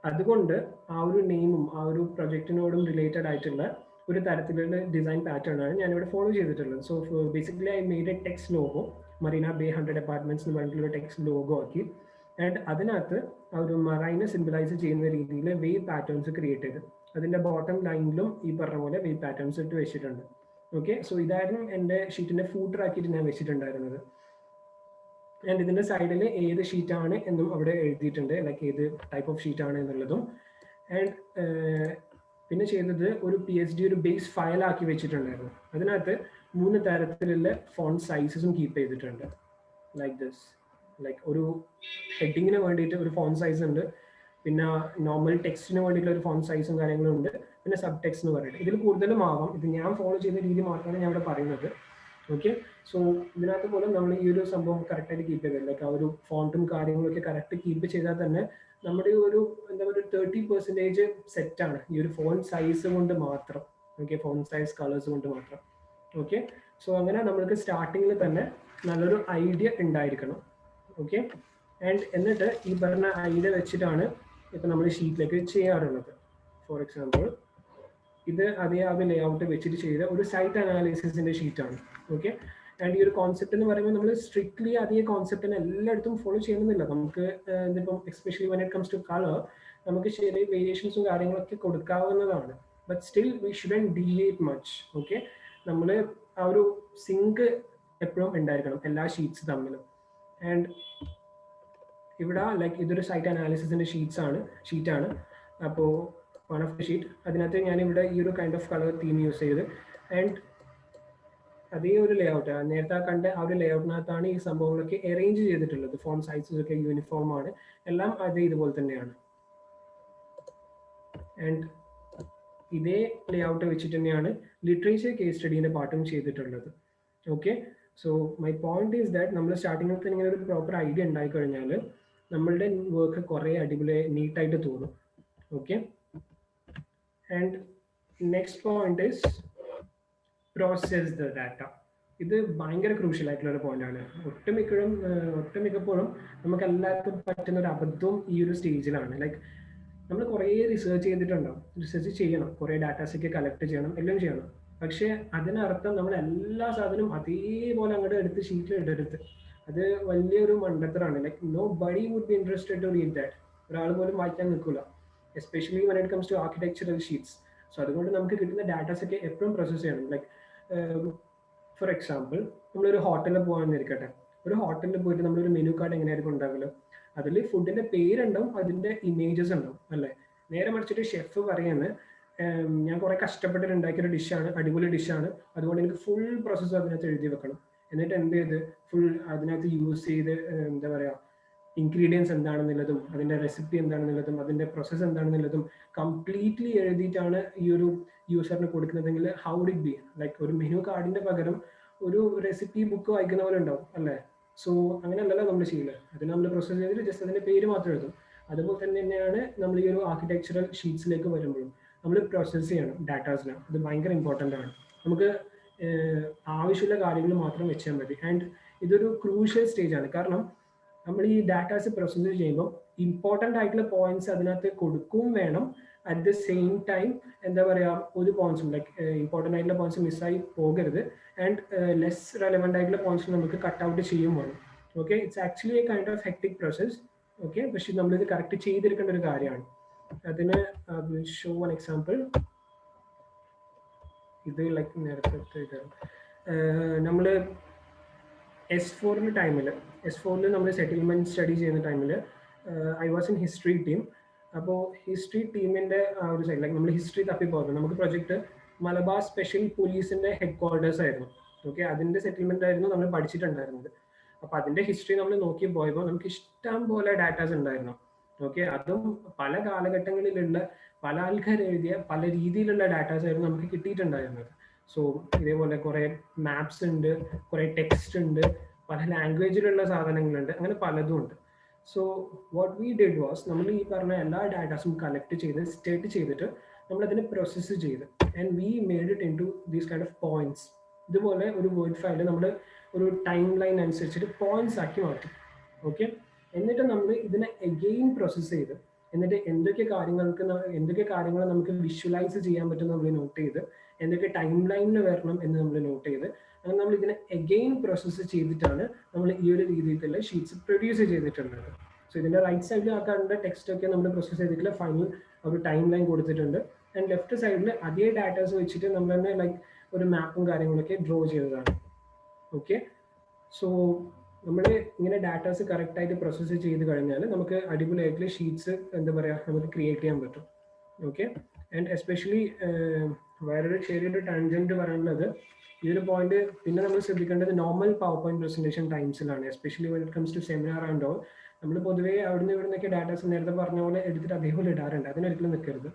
അതുകൊണ്ട് ആ ഒരു നെയിമും ആ ഒരു പ്രൊജക്റ്റിനോടും റിലേറ്റഡ് ആയിട്ടുള്ള ഒരു തരത്തിലുള്ള ഡിസൈൻ പാറ്റേൺ ആണ് ഞാനിവിടെ ഫോളോ ചെയ്തിട്ടുള്ളത്. So basically I made A text logo, Marina bay 100 apartments എന്ന് പറഞ്ഞിട്ടുള്ള ടെക്സ്റ്റ് ലോഗോ ആക്കി. ആൻഡ് അതിനകത്ത് ഒരു മറൈനെ സിംബലൈസ് ചെയ്യുന്ന രീതിയിൽ വേവ് പാറ്റേൺസ് ക്രിയേറ്റ് ചെയ്ത് അതിൻ്റെ ബോട്ടം ലൈനിലും ഈ പറഞ്ഞ പോലെ വേവ് പാറ്റേൺസ് ഇട്ട് വെച്ചിട്ടുണ്ട്. ഓക്കെ, സോ ഇതായിരുന്നു എൻ്റെ ഷീറ്റിൻ്റെ ഫൂട്ടർ ആക്കിയിട്ട് ഞാൻ വെച്ചിട്ടുണ്ടായിരുന്നത്. ആൻഡ് ഇതിൻ്റെ സൈഡിൽ ഏത് ഷീറ്റാണ് എന്നും അവിടെ എഴുതിയിട്ടുണ്ട്, ലൈക്ക് ഏത് ടൈപ്പ് ഓഫ് ഷീറ്റാണ് എന്നുള്ളതും. ആൻഡ് പിന്നെ ചെയ്തത് ഒരു PhD ഒരു ബേസ് ഫയൽ ആക്കി വെച്ചിട്ടുണ്ടായിരുന്നു. അതിനകത്ത് 3 തരത്തിലുള്ള ഫോണ്ട് സൈസസും കീപ്പ് ചെയ്തിട്ടുണ്ട്. ലൈക്ക് ദിസ്, ലൈക്ക് ഒരു ഹെഡിങ്ങിന് വേണ്ടിയിട്ട് ഒരു ഫോണ്ട് സൈസ് ഉണ്ട്, പിന്നെ നോർമൽ ടെക്സ്റ്റിന് വേണ്ടിയിട്ടുള്ള ഒരു ഫോണ്ട് സൈസും കാര്യങ്ങളും ഉണ്ട്, പിന്നെ സബ് ടെക്സ്റ്റ് എന്ന് പറഞ്ഞിട്ട്. ഇതിൽ കൂടുതലും ആവാം, ഇത് ഞാൻ ഫോളോ ചെയ്യുന്ന രീതി മാത്രമാണ് ഞാൻ ഇവിടെ പറയുന്നത്. ഓക്കെ, സോ ഇതിനകത്ത് പോലും നമ്മൾ ഈ ഒരു സംഭവം കറക്റ്റായിട്ട് കീപ്പ് ചെയ്തത്, ലൈക്ക് ആ ഒരു ഫോണ്ടും കാര്യങ്ങളൊക്കെ കറക്റ്റ് കീപ്പ് ചെയ്താൽ തന്നെ നമ്മുടെ ഒരു എന്താ പറയുക 30% സെറ്റാണ് ഈ ഒരു ഫോണ്ട് സൈസ് കൊണ്ട് മാത്രം. ഓക്കെ, ഫോണ്ട് സൈസ് കളേഴ്സ് കൊണ്ട് മാത്രം. ഓക്കെ, സോ അങ്ങനെ നമ്മൾക്ക് സ്റ്റാർട്ടിങ്ങിൽ തന്നെ നല്ലൊരു ഐഡിയ ഉണ്ടായിരിക്കണം. ഓക്കെ, ആൻഡ് എന്നിട്ട് ഈ പറഞ്ഞ ഐഡിയ വെച്ചിട്ടാണ് ഇപ്പം നമ്മൾ ഷീറ്റിലേക്ക് ചെയ്യാറുള്ളത്. ഫോർ എക്സാമ്പിൾ ഇത് അതേ ആ ലേഔട്ട് വെച്ചിട്ട് ചെയ്ത ഒരു സൈറ്റ് അനാലിസിസിന്റെ ഷീറ്റാണ്. ഓക്കെ, ആൻഡ് ഈ ഒരു കോൺസെപ്റ്റ് എന്ന് പറയുമ്പോൾ നമ്മൾ സ്ട്രിക്ട്ലി അതേ കോൺസെപ്റ്റിനെ എല്ലായിടത്തും ഫോളോ ചെയ്യണമെന്നില്ല. നമുക്ക് ഇതിപ്പം especially when it comes to colour നമുക്ക് ചെറിയ വേരിയേഷൻസും കാര്യങ്ങളൊക്കെ കൊടുക്കാവുന്നതാണ്. But still we shouldn't deviate much. Okay, നമ്മൾ ആ ഒരു സിങ്ക് എപ്പോഴും ഉണ്ടായിരിക്കണം എല്ലാ ഷീറ്റ്സ് തമ്മിലും. ആൻഡ് ഇവിടെ ലൈക്ക് ഇതൊരു സൈറ്റ് അനാലിസിസിന്റെ ഷീറ്റാണ്. അപ്പോൾ വൺ ഓഫ് ദ ഷീറ്റ് അതിനകത്ത് ഞാനിവിടെ ഈ ഒരു kind of colour theme use ചെയ്ത് ആൻഡ് അതേ ഒരു ലേഔട്ട് നേരത്തെ കണ്ട ആ ഒരു ലേഔട്ടിനകത്താണ് ഈ സംഭവങ്ങളൊക്കെ അറേഞ്ച് ചെയ്തിട്ടുള്ളത്. ഫോണ്ട് സൈസസ് ഒക്കെ യൂണിഫോം ആണ്, എല്ലാം അതേ ഇതുപോലെ തന്നെയാണ്. ആൻഡ് ഇതേ ലേഔട്ട് വെച്ചിട്ട് തന്നെയാണ് ലിറ്ററേച്ചർ കേസ് സ്റ്റഡീൻ്റെ പാട്ടും ചെയ്തിട്ടുള്ളത്. Okay, so my point is that നമ്മൾ സ്റ്റാർട്ടിങ്ങിൽ തന്നെ ഇങ്ങനെ ഒരു പ്രോപ്പർ ഐഡിയ ഉണ്ടായി കഴിഞ്ഞാൽ നമ്മളുടെ വർക്ക് കുറേ അടിപൊളി നീറ്റായിട്ട് തോന്നും. Okay, and next point is process the data. ഇത് ഭയങ്കര ക്രൂഷ്യൽ ആയിട്ടുള്ള ഒരു പോയിന്റാണ്. ഒട്ടുമിക്കപ്പോഴും നമുക്ക് എല്ലാവർക്കും പറ്റുന്ന ഒരു അബദ്ധവും ഈ ഒരു സ്റ്റേജിലാണ്. ലൈക്ക് നമ്മൾ കുറേ റിസർച്ച് ചെയ്തിട്ടുണ്ടാവും, റിസർച്ച് ചെയ്യണം, കുറേ ഡാറ്റാസൊക്കെ കളക്ട് ചെയ്യണം, എല്ലാം ചെയ്യണം. പക്ഷേ അതിനർത്ഥം നമ്മൾ എല്ലാ സാധനവും അതേപോലെ അങ്ങോട്ട് എടുത്ത് ഷീറ്റിൽ ഇടരുത്. അത് വലിയൊരു മണ്ടത്തരാണ്. Like nobody would be interested to read that. ഒരാൾ പോലും വായിക്കാൻ നിൽക്കില്ല, especially when it comes to architectural sheets. So അതുകൊണ്ട് നമുക്ക് കിട്ടുന്ന ഡാറ്റാസൊക്കെ എപ്പോഴും പ്രോസസ്സ് ചെയ്യണം. ലൈക്ക് ഫോർ എക്സാമ്പിൾ നമ്മളൊരു ഹോട്ടലിൽ പോകാമെന്നിരിക്കട്ടെ. ഒരു ഹോട്ടലിൽ പോയിട്ട് നമ്മളൊരു മെനു കാർഡ് എങ്ങനെയായിരിക്കും ഉണ്ടാവില്ല, അതിൽ ഫുഡിന്റെ പേരുണ്ടാവും, അതിന്റെ ഇമേജസ് ഉണ്ടാവും അല്ലേ. നേരെ മറിച്ചിട്ട് ഷെഫ് പറയുന്നത് ഞാൻ കുറെ കഷ്ടപ്പെട്ടിട്ട് ഉണ്ടാക്കിയൊരു ഡിഷാണ്, അടിപൊളി ഡിഷാണ്, അതുകൊണ്ട് എനിക്ക് ഫുൾ പ്രോസസ്സ് അതിനകത്ത് എഴുതി വെക്കണം. എന്നിട്ട് എന്ത് ചെയ്ത് ഫുൾ അതിനകത്ത് യൂസ് ചെയ്ത് എന്താ പറയുക ഇൻഗ്രീഡിയൻസ് എന്താണെന്നുള്ളതും അതിന്റെ റെസിപ്പി എന്താണെന്നുള്ളതും അതിന്റെ പ്രോസസ്സ് എന്താണെന്നുള്ളതും കംപ്ലീറ്റ്ലി എഴുതിയിട്ടാണ് ഈ ഒരു യൂസറിന് കൊടുക്കുന്നതെങ്കിൽ ഹൗ ഡിഡ് ബി ലൈക്ക് ഒരു മെനു കാർഡിന്റെ പകരം ഒരു റെസിപ്പി ബുക്ക് വായിക്കുന്ന പോലെ ഉണ്ടാവും അല്ലേ. സോ അങ്ങനെയല്ലല്ലോ നമ്മൾ ചെയ്യില്ല. അതിന് നമ്മൾ പ്രോസസ്സ് ചെയ്തിട്ട് ജസ്റ്റ് അതിന്റെ പേര് മാത്രം എഴുതും. അതുപോലെ തന്നെയാണ് നമ്മൾ ഈ ഒരു ആർക്കിടെക്ചറൽ ഷീറ്റ്സിലേക്ക് വരുമ്പോഴും നമ്മൾ പ്രോസസ്സ് ചെയ്യണം ഡാറ്റാസിനെ. അത് ഭയങ്കര ഇമ്പോർട്ടൻ്റ് ആണ്. നമുക്ക് ആവശ്യമുള്ള കാര്യങ്ങൾ മാത്രം വെച്ചാൽ മതി. ആൻഡ് ഇതൊരു ക്രൂഷ്യൽ സ്റ്റേജ് ആണ്. കാരണം നമ്മൾ ഈ ഡാറ്റാസ് പ്രോസസ്സ് ചെയ്യുമ്പോൾ ഇമ്പോർട്ടൻ്റ് ആയിട്ടുള്ള പോയിന്റ്സ് അതിനകത്ത് കൊടുക്കുകയും വേണം. അറ്റ് ദ സെയിം ടൈം എന്താ പറയുക ഒരു പോയിന്റ്സും ലൈക്ക് ഇമ്പോർട്ടൻ്റ് ആയിട്ടുള്ള പോയിന്റ്സ് മിസ്സായി പോകരുത്. ആൻഡ് ലെസ് റെലവൻ്റ് ആയിട്ടുള്ള പോയിന്റ്സ് നമുക്ക് കട്ട് ഔട്ട് ചെയ്യും വേണം. Okay, it's actually A kind of hectic process. Okay, പക്ഷെ നമ്മളിത് കറക്റ്റ് ചെയ്തെടുക്കേണ്ട ഒരു കാര്യമാണ്. അതിന് ഷോ വൺ എക്സാമ്പിൾ. ഇത് ലൈക്ക് നേരത്തെ നമ്മൾ S4 ടൈമിൽ നമ്മൾ സെറ്റിൽമെന്റ് സ്റ്റഡി ചെയ്യുന്ന ടൈമിൽ I was in history team. അപ്പോൾ ഹിസ്റ്ററി ടീമിൻ്റെ ആ ഒരു സൈഡ് ലൈക്ക് നമ്മൾ ഹിസ്റ്ററി തപ്പിപ്പോകുന്നത് നമുക്ക് പ്രൊജക്ട് മലബാർ സ്പെഷ്യൽ പോലീസിൻ്റെ ഹെഡ് ക്വാർട്ടേഴ്സ് ആയിരുന്നു. ഓക്കെ, അതിൻ്റെ സെറ്റിൽമെന്റ് ആയിരുന്നു നമ്മൾ പഠിച്ചിട്ടുണ്ടായിരുന്നത്. അപ്പോൾ അതിൻ്റെ ഹിസ്റ്ററി നമ്മൾ നോക്കി പോയപ്പോൾ നമുക്ക് ഇഷ്ടം പോലെ ഡാറ്റാസ് ഉണ്ടായിരുന്നു. ഓക്കെ, അതും പല കാലഘട്ടങ്ങളിലുള്ള പല ആൾക്കാർ എഴുതിയ പല രീതിയിലുള്ള ഡാറ്റാസ് ആയിരുന്നു നമുക്ക് കിട്ടിയിട്ടുണ്ടായിരുന്നത്. സോ ഇതേപോലെ കുറെ മാപ്സ് ഉണ്ട്, കുറെ ടെക്സ്റ്റ് ഉണ്ട്, പല ലാംഗ്വേജിലുള്ള സാധനങ്ങളുണ്ട്, അങ്ങനെ പലതും ഉണ്ട്. So what we did was നമ്മൾ ഈ പറഞ്ഞ എല്ലാ ഡാറ്റാസും കളക്ട് ചെയ്ത് സ്റ്റേറ്റ് ചെയ്തിട്ട് നമ്മൾ അതിനെ പ്രോസസ്സ് ചെയ്ത് and we made it in to these kind of points. ഇതുപോലെ ഒരു വേർഡ് ഫയൽ നമ്മൾ ഒരു ടൈം ലൈൻ അനുസരിച്ചിട്ട് പോയിന്റ്സ് ആക്കി മാറ്റി. ഓക്കെ, എന്നിട്ട് നമ്മൾ ഇതിനെ അഗെയിൻ പ്രോസസ്സ് ചെയ്ത് എന്നിട്ട് എന്തൊക്കെ കാര്യങ്ങൾ നമുക്ക് വിഷ്വലൈസ് ചെയ്യാൻ പറ്റും നമ്മൾ നോട്ട് ചെയ്ത് എന്തൊക്കെ ടൈം ലൈനിൽ വരണം എന്ന് നമ്മൾ നോട്ട് ചെയ്ത് അങ്ങനെ നമ്മൾ ഇതിനെ അഗെയിൻ പ്രോസസ്സ് ചെയ്തിട്ടാണ് നമ്മൾ ഈ ഒരു രീതിയിലുള്ള ഷീറ്റ്സ് പ്രൊഡ്യൂസ് ചെയ്തിട്ടുള്ളത്. സോ ഇതിൻ്റെ റൈറ്റ് സൈഡിൽ ആ കാണുന്ന ടെക്സ്റ്റ് ഒക്കെ നമ്മൾ പ്രോസസ്സ് ചെയ്തിട്ടുള്ള ഫൈനൽ ഒരു ടൈം ലൈൻ കൊടുത്തിട്ടുണ്ട്. ആൻഡ് ലെഫ്റ്റ് സൈഡിൽ അതേ ഡാറ്റാസ് വെച്ചിട്ട് നമ്മൾ തന്നെ ലൈക്ക് ഒരു മാപ്പും കാര്യങ്ങളൊക്കെ ഡ്രോ ചെയ്തതാണ്. ഓക്കെ, സോ നമ്മൾ ഇങ്ങനെ ഡാറ്റാസ് കറക്റ്റായിട്ട് പ്രോസസ്സ് ചെയ്ത് കഴിഞ്ഞാൽ നമുക്ക് അടിപൊളിയായിട്ടുള്ള ഷീറ്റ്സ് എന്താ പറയുക നമുക്ക് ക്രിയേറ്റ് ചെയ്യാൻ പറ്റും. ഓക്കെ, ആൻഡ് എസ്പെഷ്യലി വേറൊരു ചെറിയൊരു ടാൻജൻറ്റ് പറയാനുള്ളത് ഈ ഒരു പോയിന്റ് പിന്നെ നമ്മൾ ശ്രദ്ധിക്കേണ്ടത് നോർമൽ പവർ പോയിന്റ് പ്രസന്റേഷൻ ടൈംസിലാണ്. Especially when it comes to seminar and all നമ്മൾ പൊതുവേ അവിടുന്ന് ഇവിടുന്നൊക്കെ ഡാറ്റാസ് നേരത്തെ പറഞ്ഞ പോലെ എടുത്തിട്ട് അതേപോലെ ഇടാറുണ്ട്. അതിനൊരിക്കലും നിൽക്കരുത്.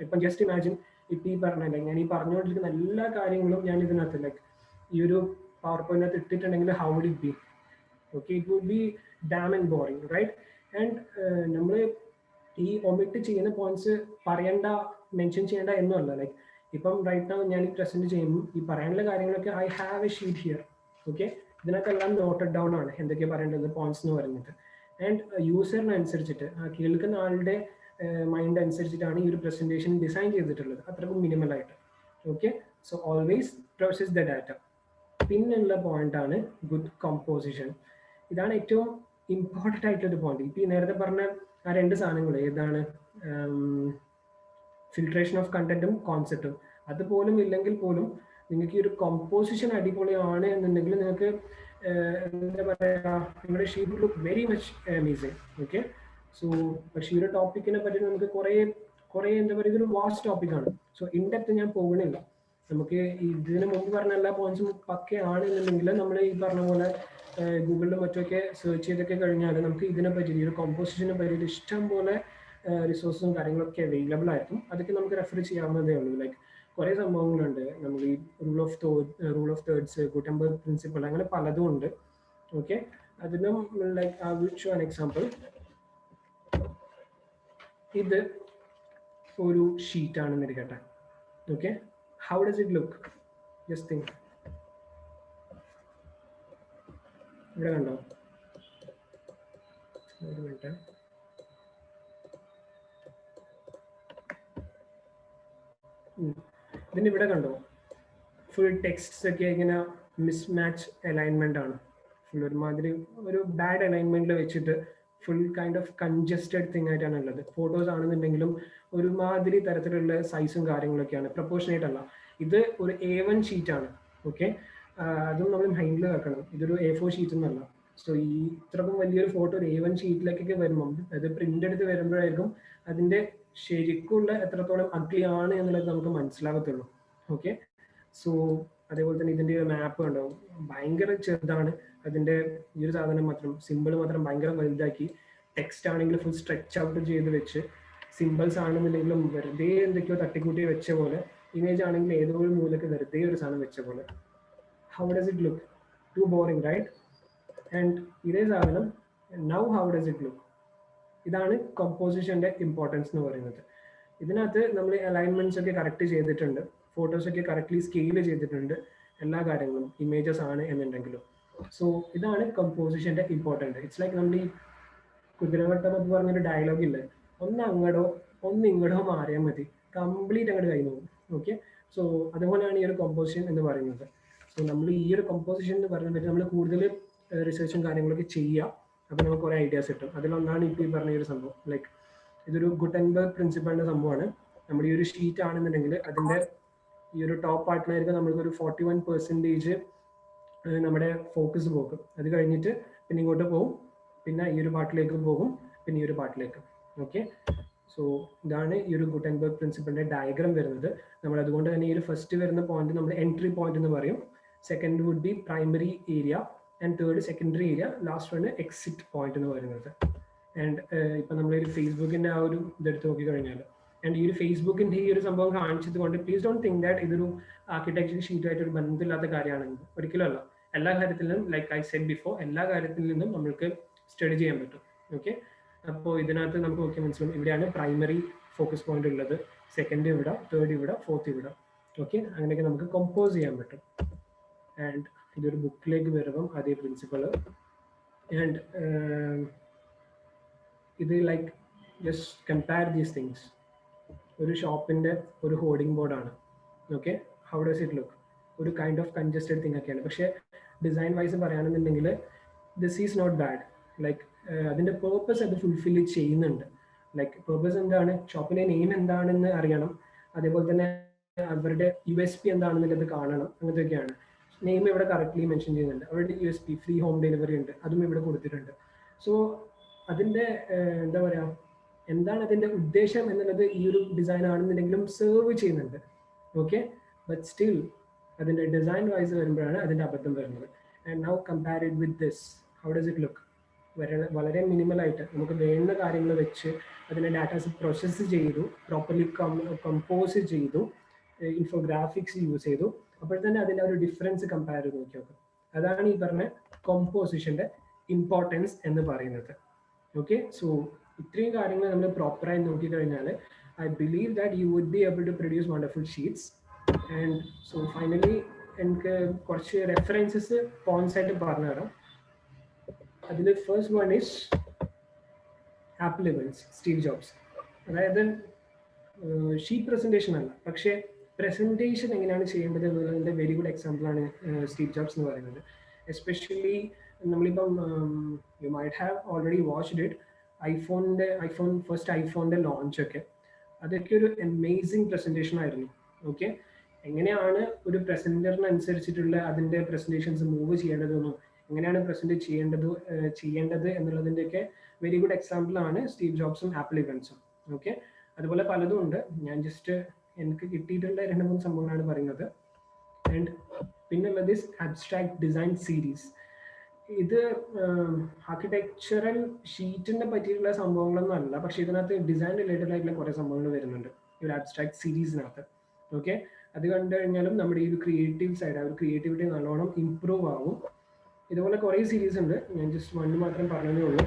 ഇപ്പം ജസ്റ്റ് ഇമാജിൻ ഇപ്പം ഈ പറഞ്ഞില്ല, ഞാൻ ഈ പറഞ്ഞുകൊണ്ടിരിക്കുന്ന എല്ലാ കാര്യങ്ങളും ഞാൻ ഇതിനകത്ത് ലൈക്ക് ഈ ഒരു പവർ പോയിന്റിനകത്ത് ഇട്ടിട്ടുണ്ടെങ്കിൽ how would it be? Okay, it would be damn and boring, right? And നമ്മൾ ഈ ഒമിറ്റ് ചെയ്യുന്ന പോയിന്റ്സ് പറയേണ്ട, മെൻഷൻ ചെയ്യേണ്ട എന്നല്ല. ലൈക്ക് ഇപ്പം റൈറ്റ് നൗ ഞാൻ ഈ പ്രസന്റ് ചെയ്യുമ്പോൾ ഈ പറയാനുള്ള കാര്യങ്ങളൊക്കെ I have a sheet here. Okay, ഇതിനകത്തെല്ലാം നോട്ടഡ് ഡൗൺ ആണ് എന്തൊക്കെയാണ് പറയേണ്ടത് പോയിന്റ്സ് എന്ന് പറഞ്ഞിട്ട്. ആൻഡ് യൂസറിനനുസരിച്ചിട്ട് കേൾക്കുന്ന ആളുടെ മൈൻഡ് അനുസരിച്ചിട്ടാണ് ഈ ഒരു പ്രസന്റേഷൻ ഡിസൈൻ ചെയ്തിട്ടുള്ളത്, അത്രക്കും മിനിമലായിട്ട്. Okay, so always process the data. പിന്നുള്ള പോയിന്റാണ് ഗുഡ് കമ്പോസിഷൻ. ഇതാണ് ഏറ്റവും ഇമ്പോർട്ടൻ്റ് ആയിട്ടൊരു പോയിന്റ്. ഇപ്പം ഈ നേരത്തെ പറഞ്ഞ ആ രണ്ട് സാധനങ്ങൾ ഏതാണ്, ഫിൽട്രേഷൻ ഓഫ് കണ്ടന്റും കോൺസെപ്റ്റും, അതുപോലും ഇല്ലെങ്കിൽ പോലും നിങ്ങൾക്ക് ഈ ഒരു കമ്പോസിഷൻ അടിപൊളിയാണ് എന്നുണ്ടെങ്കിൽ നിങ്ങൾക്ക് എന്താ പറയുക, നിങ്ങളുടെ sheet would look very much amazing. Okay, so പക്ഷേ ഈ ഒരു ടോപ്പിക്കിനെ പറ്റി നമുക്ക് കുറേ എന്താ പറയുക, ഇതൊരു വാസ്റ്റ് ടോപ്പിക്കാണ്. സോ ഇൻ ഡെപ്ത് ഞാൻ പോകണില്ല. നമുക്ക് ഇതിന് മുമ്പ് പറഞ്ഞ എല്ലാ പോയിന്റ്സും പക്കയാണ് എന്നുണ്ടെങ്കിൽ നമ്മൾ ഈ പറഞ്ഞ പോലെ ഗൂഗിളിലും മറ്റൊക്കെ സെർച്ച് ചെയ്തൊക്കെ കഴിഞ്ഞാൽ നമുക്ക് ഇതിനെ പറ്റി ഈ ഒരു കമ്പോസിഷനെ പറ്റിയിട്ട് ഇഷ്ടം പോലെ റിസോഴ്സും കാര്യങ്ങളൊക്കെ അവൈലബിൾ ആയിരിക്കും. അതൊക്കെ നമുക്ക് റെഫർ ചെയ്യാവുന്നതേ ഉള്ളൂ. ലൈക്ക് കുറേ സംഭവങ്ങളുണ്ട്. നമ്മൾ ഈ rule of thirds, Gutenberg principle, അങ്ങനെ പലതും ഉണ്ട്. ഓക്കെ, അതിനും like I will show an example. ഇത് ഒരു ഷീറ്റ് ആണെന്ന് ഇരിക്കട്ടെ. Okay, how does it look? Just think. ഇവിടെ കണ്ടോ? ഒരു മിനിറ്റ്. ഇതിന് ഇവിടെ കണ്ടോ ഫുൾ ടെക്സ്റ്റ് ഒക്കെ ഇങ്ങനെ മിസ്മാച്ച് അലൈൻമെന്റ് ആണ്. ഫുൾ ഒരുമാതിരി ഒരു ബാഡ് അലൈൻമെന്റിൽ വെച്ചിട്ട് full kind of congested thing ആയിട്ടാണ് ഉള്ളത്. ഫോട്ടോസ് ആണെന്നുണ്ടെങ്കിലും ഒരുമാതിരി തരത്തിലുള്ള സൈസും കാര്യങ്ങളൊക്കെയാണ്, പ്രപ്പോർഷനേറ്റ് അല്ല. ഇത് ഒരു A1 ഷീറ്റാണ്. ഓക്കെ, അതും നമ്മൾ മൈൻഡിൽ വെക്കണം. ഇതൊരു A4 ഷീറ്റ് എന്നല്ല. സോ ഈ ഇത്രക്കും വലിയൊരു ഫോട്ടോ ഒരു A1 ഷീറ്റിലേക്കൊക്കെ വരുമ്പം അത് പ്രിന്റ് എടുത്ത് വരുമ്പോഴായിരിക്കും അതിന്റെ ശരിക്കുള്ള എത്രത്തോളം അഗ്ലി ആണ് എന്നുള്ളത് നമുക്ക് മനസ്സിലാകത്തുള്ളൂ. ഓക്കെ, സോ അതേപോലെ തന്നെ ഇതിന്റെ മാപ്പ് കണ്ടോ, ഭയങ്കര ചെറുതാണ്. അതിന്റെ ഈ ഒരു സാധനം മാത്രം, സിമ്പിൾ മാത്രം ഭയങ്കര വലുതാക്കി, ടെക്സ്റ്റ് ആണെങ്കിൽ ഫുൾ സ്ട്രെച്ച് ഔട്ട് ചെയ്ത് വെച്ച്, സിമ്പിൾസ് ആണെന്നുണ്ടെങ്കിലും വെറുതെ എന്തൊക്കെയോ തട്ടിക്കൂട്ടി വെച്ച പോലെ, ഇമേജ് ആണെങ്കിൽ ഏതോ ഒരു മൂലക്ക് വെറുതെ ഒരു സാധനം വെച്ച പോലെ. How does it look? Too boring, right? And ഇതേ സാധനം now how does it look? ഇതാണ് കമ്പോസിഷന്റെ ഇമ്പോർട്ടൻസ് എന്ന് പറയുന്നത്. ഇതിനകത്ത് നമ്മൾ അലൈൻമെന്റ്സ് ഒക്കെ കറക്റ്റ് ചെയ്തിട്ടുണ്ട്, ഫോട്ടോസ് ഒക്കെ കറക്റ്റ്ലി സ്കെയിൽ ചെയ്തിട്ടുണ്ട്, എല്ലാ കാര്യങ്ങളും ഇമേജസ് ആണ് എന്നുണ്ടെങ്കിലും. സോ ഇതാണ് കമ്പോസിഷന്റെ ഇമ്പോർട്ടൻറ്റ്. ഇറ്റ്സ് ലൈക്ക് നമ്മൾ ഈ കുതിരവട്ടം എന്ന് പറഞ്ഞൊരു ഡയലോഗ് ഇല്ലേ, ഒന്ന് അങ്ങടോ ഒന്ന് ഇങ്ങടോ മാറിയാൽ മതി, കംപ്ലീറ്റ് അങ്ങോട്ട് കഴിഞ്ഞു പോകും. ഓക്കെ, സോ അതുപോലെയാണ് ഈ ഒരു കമ്പോസിഷൻ എന്ന് പറയുന്നത്. സോ നമ്മൾ ഈ ഒരു കമ്പോസിഷൻ എന്ന് പറയുന്നത് നമ്മൾ കൂടുതൽ റിസർച്ചും കാര്യങ്ങളൊക്കെ ചെയ്യുക. അപ്പോൾ നമുക്ക് കുറേ ഐഡിയാസ് കിട്ടും. അതിലൊന്നാണ് ഇപ്പോൾ ഈ പറഞ്ഞ ഒരു സംഭവം. ലൈക്ക് ഇതൊരു ഗുട്ടൻബർഗ് പ്രിൻസിപ്പളിന്റെ സംഭവമാണ്. നമ്മൾ ഈ ഒരു ഷീറ്റ് ആണെന്നുണ്ടെങ്കിൽ അതിന്റെ ഈ ഒരു ടോപ്പ് പാർട്ടിലായിരിക്കും നമ്മൾക്കൊരു 41% നമ്മുടെ ഫോക്കസ് പോകും. അത് കഴിഞ്ഞിട്ട് പിന്നെ ഇങ്ങോട്ട് പോകും, പിന്നെ ഈ ഒരു പാർട്ടിലേക്ക് പോകും, പിന്നെ ഈ ഒരു പാർട്ടിലേക്ക്. ഓക്കെ, സോ ഇതാണ് ഈ ഒരു ഗുട്ടൻബർഗ് പ്രിൻസിപ്പളിന്റെ ഡയഗ്രാം വരുന്നത്. നമ്മൾ അതുകൊണ്ട് തന്നെ ഈ ഒരു ഫസ്റ്റ് വരുന്ന പോയിന്റ് നമ്മൾ എൻട്രി പോയിന്റ് എന്ന് പറയും. Second would be primary area and third secondary area, last one exit point എന്ന് പറയുന്നത്. ആൻഡ് ഇപ്പം നമ്മളൊരു ഫേസ്ബുക്കിന്റെ ആ ഒരു ഇതെടുത്ത് നോക്കിക്കഴിഞ്ഞാൽ, ആൻഡ് ഈ ഒരു ഫേസ്ബുക്കിന്റെ ഈ ഒരു സംഭവം കാണിച്ചത് കൊണ്ട് പ്ലീസ് ഡോണ്ട് തിങ്ക് ദാറ്റ് ഇതൊരു ആർക്കിടെക്ചർ ഷീറ്റുമായിട്ട് ഒരു ബന്ധമില്ലാത്ത കാര്യമാണെന്ന്. ഒരിക്കലും അല്ല. എല്ലാ കാര്യത്തിലും ലൈക്ക് ഐ സെഡ് ബിഫോർ, എല്ലാ കാര്യത്തിൽ നിന്നും നമുക്ക് സ്റ്റഡി ചെയ്യാൻ പറ്റും. ഓക്കെ, അപ്പോൾ ഇതിനകത്ത് നമുക്ക് നോക്കിയാൽ മനസ്സിലാവും ഇവിടെയാണ് പ്രൈമറി ഫോക്കസ് പോയിന്റ് ഉള്ളത്, സെക്കൻഡ് ഇവിടെ, തേർഡ് ഇവിടെ, ഫോർത്ത് ഇവിടെ. ഓക്കെ, അങ്ങനെയൊക്കെ നമുക്ക് കമ്പോസ് ചെയ്യാൻ പറ്റും. ആൻഡ് ഇതൊരു ബുക്കിലേക്ക് വരുമ്പം അതേ പ്രിൻസിപ്പള്. ആൻഡ് ഇത് like just compare these things. ഒരു ഷോപ്പിന്റെ ഒരു ഹോർഡിംഗ് ബോർഡാണ്. Okay, how does it look? ഒരു കൈൻഡ് ഓഫ് കൺജസ്റ്റഡ് തിങ് ഒക്കെയാണ്. പക്ഷേ ഡിസൈൻ വൈസ് പറയുകയാണെന്നുണ്ടെങ്കിൽ this is not bad. Like അതിന്റെ പേർപ്പസ് അത് ഫുൾഫിൽ ചെയ്യുന്നുണ്ട്. ലൈക്ക് പേർപ്പസ് എന്താണ്, ഷോപ്പിന്റെ നെയിം എന്താണെന്ന് അറിയണം, അതേപോലെ തന്നെ അവരുടെ USP എന്താണെന്നുള്ളത് കാണണം, അങ്ങനത്തെയൊക്കെയാണ്. നെയിം ഇവിടെ കറക്റ്റ്ലി മെൻഷൻ ചെയ്യുന്നുണ്ട്. അവരുടെ USP ഫ്രീ ഹോം ഡെലിവറി ഉണ്ട്, അതും ഇവിടെ കൊടുത്തിട്ടുണ്ട്. സോ അതിന്റെ എന്താ പറയാ, എന്താണ് അതിന്റെ ഉദ്ദേശം എന്നുള്ളത് ഈ ഒരു ഡിസൈൻ ആണെന്നുണ്ടെങ്കിലും സെർവ് ചെയ്യുന്നുണ്ട്. ഓക്കെ, ബട്ട് സ്റ്റിൽ അതിന്റെ ഡിസൈൻ വൈസ് വരുമ്പോഴാണ് അതിന്റെ അബദ്ധം വരുന്നത്. And now compare it with this, how does it look? വളരെ മിനിമൽ ആയിട്ട് നമുക്ക് വേണ്ട കാര്യങ്ങൾ വെച്ച് അതിനെ ഡാറ്റാസ് പ്രോസസ്സ് ചെയ്തു, പ്രോപ്പർലി കമ്പോസ് ചെയ്തു, ഇൻഫോഗ്രാഫിക്സ് യൂസ് ചെയ്തു. അപ്പോൾ തന്നെ അതിന്റെ ഒരു ഡിഫറൻസ് കമ്പയർ ചെയ്ത് നോക്കി നോക്കാം. അതാണ് ഈ പറഞ്ഞ കോമ്പോസിഷന്റെ ഇമ്പോർട്ടൻസ് എന്ന് പറയുന്നത്. ഓക്കെ, സോ ഇത്രയും കാര്യങ്ങൾ നമ്മൾ പ്രോപ്പറായി നോക്കിക്കഴിഞ്ഞാൽ I believe that you would be able to produce wonderful sheets. And so finally എനിക്ക് കുറച്ച് റെഫറൻസസ് പോയിന്റ്സ് ആയിട്ട് പറഞ്ഞു തരാം. അതിൽ first one is Apple events, Steve Jobs. അതായത് ഷീറ്റ് പ്രസന്റേഷൻ അല്ല, പക്ഷേ പ്രസന്റേഷൻ എങ്ങനെയാണ് ചെയ്യേണ്ടത് എന്നുള്ളതിൻ്റെ വെരി ഗുഡ് എക്സാമ്പിൾ ആണ് സ്റ്റീവ് ജോബ്സ് എന്ന് പറയുന്നത്. എസ്പെഷ്യലി നമ്മളിപ്പം you might have already watched it, first ഐഫോണിന്റെ ലോഞ്ച് ഒക്കെ, അതൊക്കെ ഒരു അമേസിങ് പ്രസന്റേഷൻ ആയിരുന്നു. ഓക്കെ, എങ്ങനെയാണ് ഒരു പ്രസന്ററിനനുസരിച്ചിട്ടുള്ള അതിന്റെ പ്രസന്റേഷൻസ് മൂവ് ചെയ്യേണ്ടതെന്നും എങ്ങനെയാണ് പ്രസന്റ് ചെയ്യേണ്ടത് എന്നുള്ളതിൻ്റെയൊക്കെ വെരി ഗുഡ് എക്സാമ്പിൾ ആണ് സ്റ്റീവ് ജോബ്സും ആപ്പിൾ ഇവൻസും. ഓക്കെ, അതുപോലെ പലതും ഉണ്ട്, ഞാൻ ജസ്റ്റ് എനിക്ക് കിട്ടിയിട്ടുള്ള 2-3 സംഭവങ്ങളാണ് പറയുന്നത്. ആൻഡ് പിന്നുള്ളത് അബ്സ്ട്രാക്ട് ഡിസൈൻ സീരീസ്. ഇത് ആർക്കിടെക്ചറൽ ഷീറ്റിനെ പറ്റിയിട്ടുള്ള സംഭവങ്ങളൊന്നും അല്ല, പക്ഷെ ഇതിനകത്ത് ഡിസൈൻ റിലേറ്റഡ് ആയിട്ടുള്ള കുറെ സംഭവങ്ങൾ വരുന്നുണ്ട് ഈ ഒരു അബ്സ്ട്രാക്ട് സീരീസിനകത്ത്. ഓക്കെ, അത് കണ്ടു കഴിഞ്ഞാലും നമ്മുടെ ഈ ഒരു ക്രിയേറ്റീവ് സൈഡ്, ആ ഒരു ക്രിയേറ്റിവിറ്റി നല്ലോണം ഇംപ്രൂവ് ആവും. ഇതുപോലെ കുറേ സീരീസ് ഉണ്ട്, ഞാൻ ജസ്റ്റ് വൺ മാത്രം പറഞ്ഞതേ ഉള്ളൂ.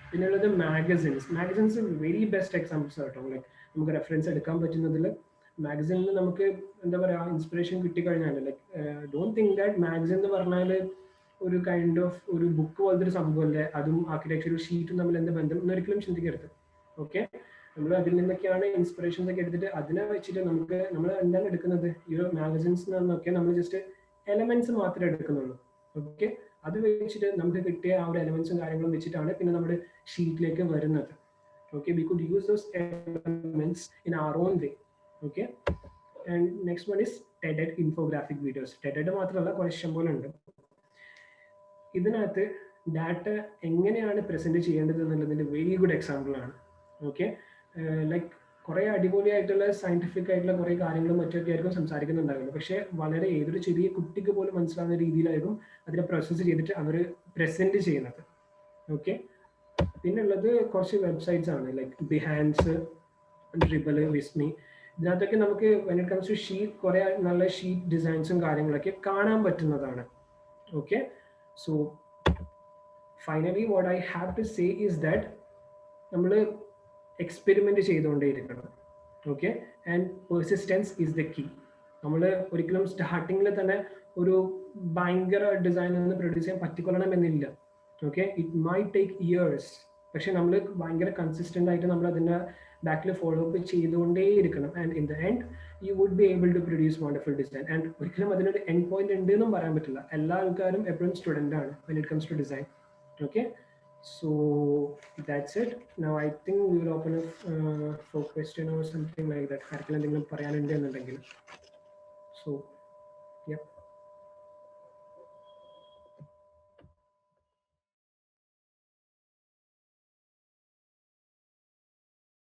പിന്നെയുള്ളത് മാഗസിൻസ് വെരി ബെസ്റ്റ് എക്സാമ്പിൾസ് ആട്ടോ. ലൈക്ക് നമുക്ക് റെഫറൻസ് എടുക്കാൻ പറ്റുന്നതിൽ മാഗസിനിൽ നമുക്ക് എന്താ പറയുക, ഇൻസ്പിറേഷൻ കിട്ടിക്കഴിഞ്ഞാൽ, like don't think that magazine എന്ന് പറഞ്ഞാൽ ഒരു കൈൻഡ് ഓഫ് ഒരു ബുക്ക് പോലത്തെ ഒരു സംഭവമല്ലേ, അതും ആർക്കിടെക്ചർ ഷീറ്റും തമ്മിൽ എന്ത് ബന്ധം എന്നൊരിക്കലും ചിന്തിക്കരുത്. ഓക്കെ, നമ്മൾ അതിൽ നിന്നൊക്കെയാണ് ഇൻസ്പിറേഷൻസ് ഒക്കെ എടുത്തിട്ട് അതിനെ വെച്ചിട്ട് നമ്മൾ എന്താണ് എടുക്കുന്നത്, ഈ ഒരു മാഗസിൻസ് നിന്നൊക്കെ നമ്മൾ ജസ്റ്റ് എലമെന്റ്സ് മാത്രമേ എടുക്കുന്നുള്ളൂ. ഓക്കെ, അത് വെച്ചിട്ട് നമുക്ക് കിട്ടിയ ആ ഒരു എലമെന്റ്സും കാര്യങ്ങളും വെച്ചിട്ടാണ് പിന്നെ നമ്മുടെ ഷീറ്റിലേക്ക് വരുന്നത്. Okay, we could use those elements in our own way. Okay, and next one is TED infographic videos. TED മാത്രമല്ല, കുറേ ഇഷ്ടം പോലെ ഉണ്ട്. ഇതിനകത്ത് ഡാറ്റ എങ്ങനെയാണ് പ്രസന്റ് ചെയ്യേണ്ടത് എന്നുള്ളതിന്റെ വെരി ഗുഡ് എക്സാമ്പിൾ ആണ്. ഓക്കെ, ലൈക്ക് കുറെ അടിപൊളിയായിട്ടുള്ള സയന്റിഫിക് ആയിട്ടുള്ള കുറെ കാര്യങ്ങളും മറ്റൊക്കെ ആയിരിക്കും സംസാരിക്കുന്നുണ്ടാവില്ല, പക്ഷെ വളരെ ഏതൊരു ചെറിയ കുട്ടിക്ക് പോലും മനസ്സിലാവുന്ന രീതിയിലായിരിക്കും അതിനെ പ്രോസസ്സ് ചെയ്തിട്ട് അവർ പ്രസന്റ് ചെയ്യുന്നത്. ഓക്കെ, പിന്നുള്ളത് കുറച്ച് വെബ്സൈറ്റ്സ് ആണ്, ലൈക്ക് ബിഹാൻസ്, ഡ്രിബിൾ, വിസ്മി. ഇതിനകത്തൊക്കെ നമുക്ക് when it comes to sheet കുറെ നല്ല ഷീറ്റ് ഡിസൈൻസും കാര്യങ്ങളൊക്കെ കാണാൻ പറ്റുന്നതാണ്. Okay, so finally what I have to say is that നമ്മൾ എക്സ്പെരിമെന്റ് ചെയ്തുകൊണ്ടേയിരിക്കണം. Okay, and persistence is the key. നമ്മൾ ഒരിക്കലും സ്റ്റാർട്ടിങ്ങിൽ തന്നെ ഒരു ഭയങ്കര ഡിസൈൻ ഒന്ന് പ്രൊഡ്യൂസ് ചെയ്യാൻ പറ്റിക്കൊള്ളണമെന്നില്ല. Okay, it my take years, പക്ഷെ നമ്മൾ ഭയങ്കര കൺസിസ്റ്റന്റ് ആയിട്ട് നമ്മൾ അതിൻ്റെ ബാക്കിൽ ഫോളോ അപ്പ് ചെയ്തുകൊണ്ടേയിരിക്കണം. And in the end you would be able to produce wonderful design. And ഒരിക്കലും അതിനൊരു എൻഡ് പോയിന്റ് ഉണ്ട് എന്നും പറയാൻ പറ്റില്ല. എല്ലാ ആൾക്കാരും എപ്പോഴും സ്റ്റുഡൻ്റ് ആണ് when it comes to design. Okay, so that's it. Now I think we will open up for question or something like that. ആർക്കെങ്കിലും എന്തെങ്കിലും പറയാനുണ്ട് എന്നുണ്ടെങ്കിൽ. So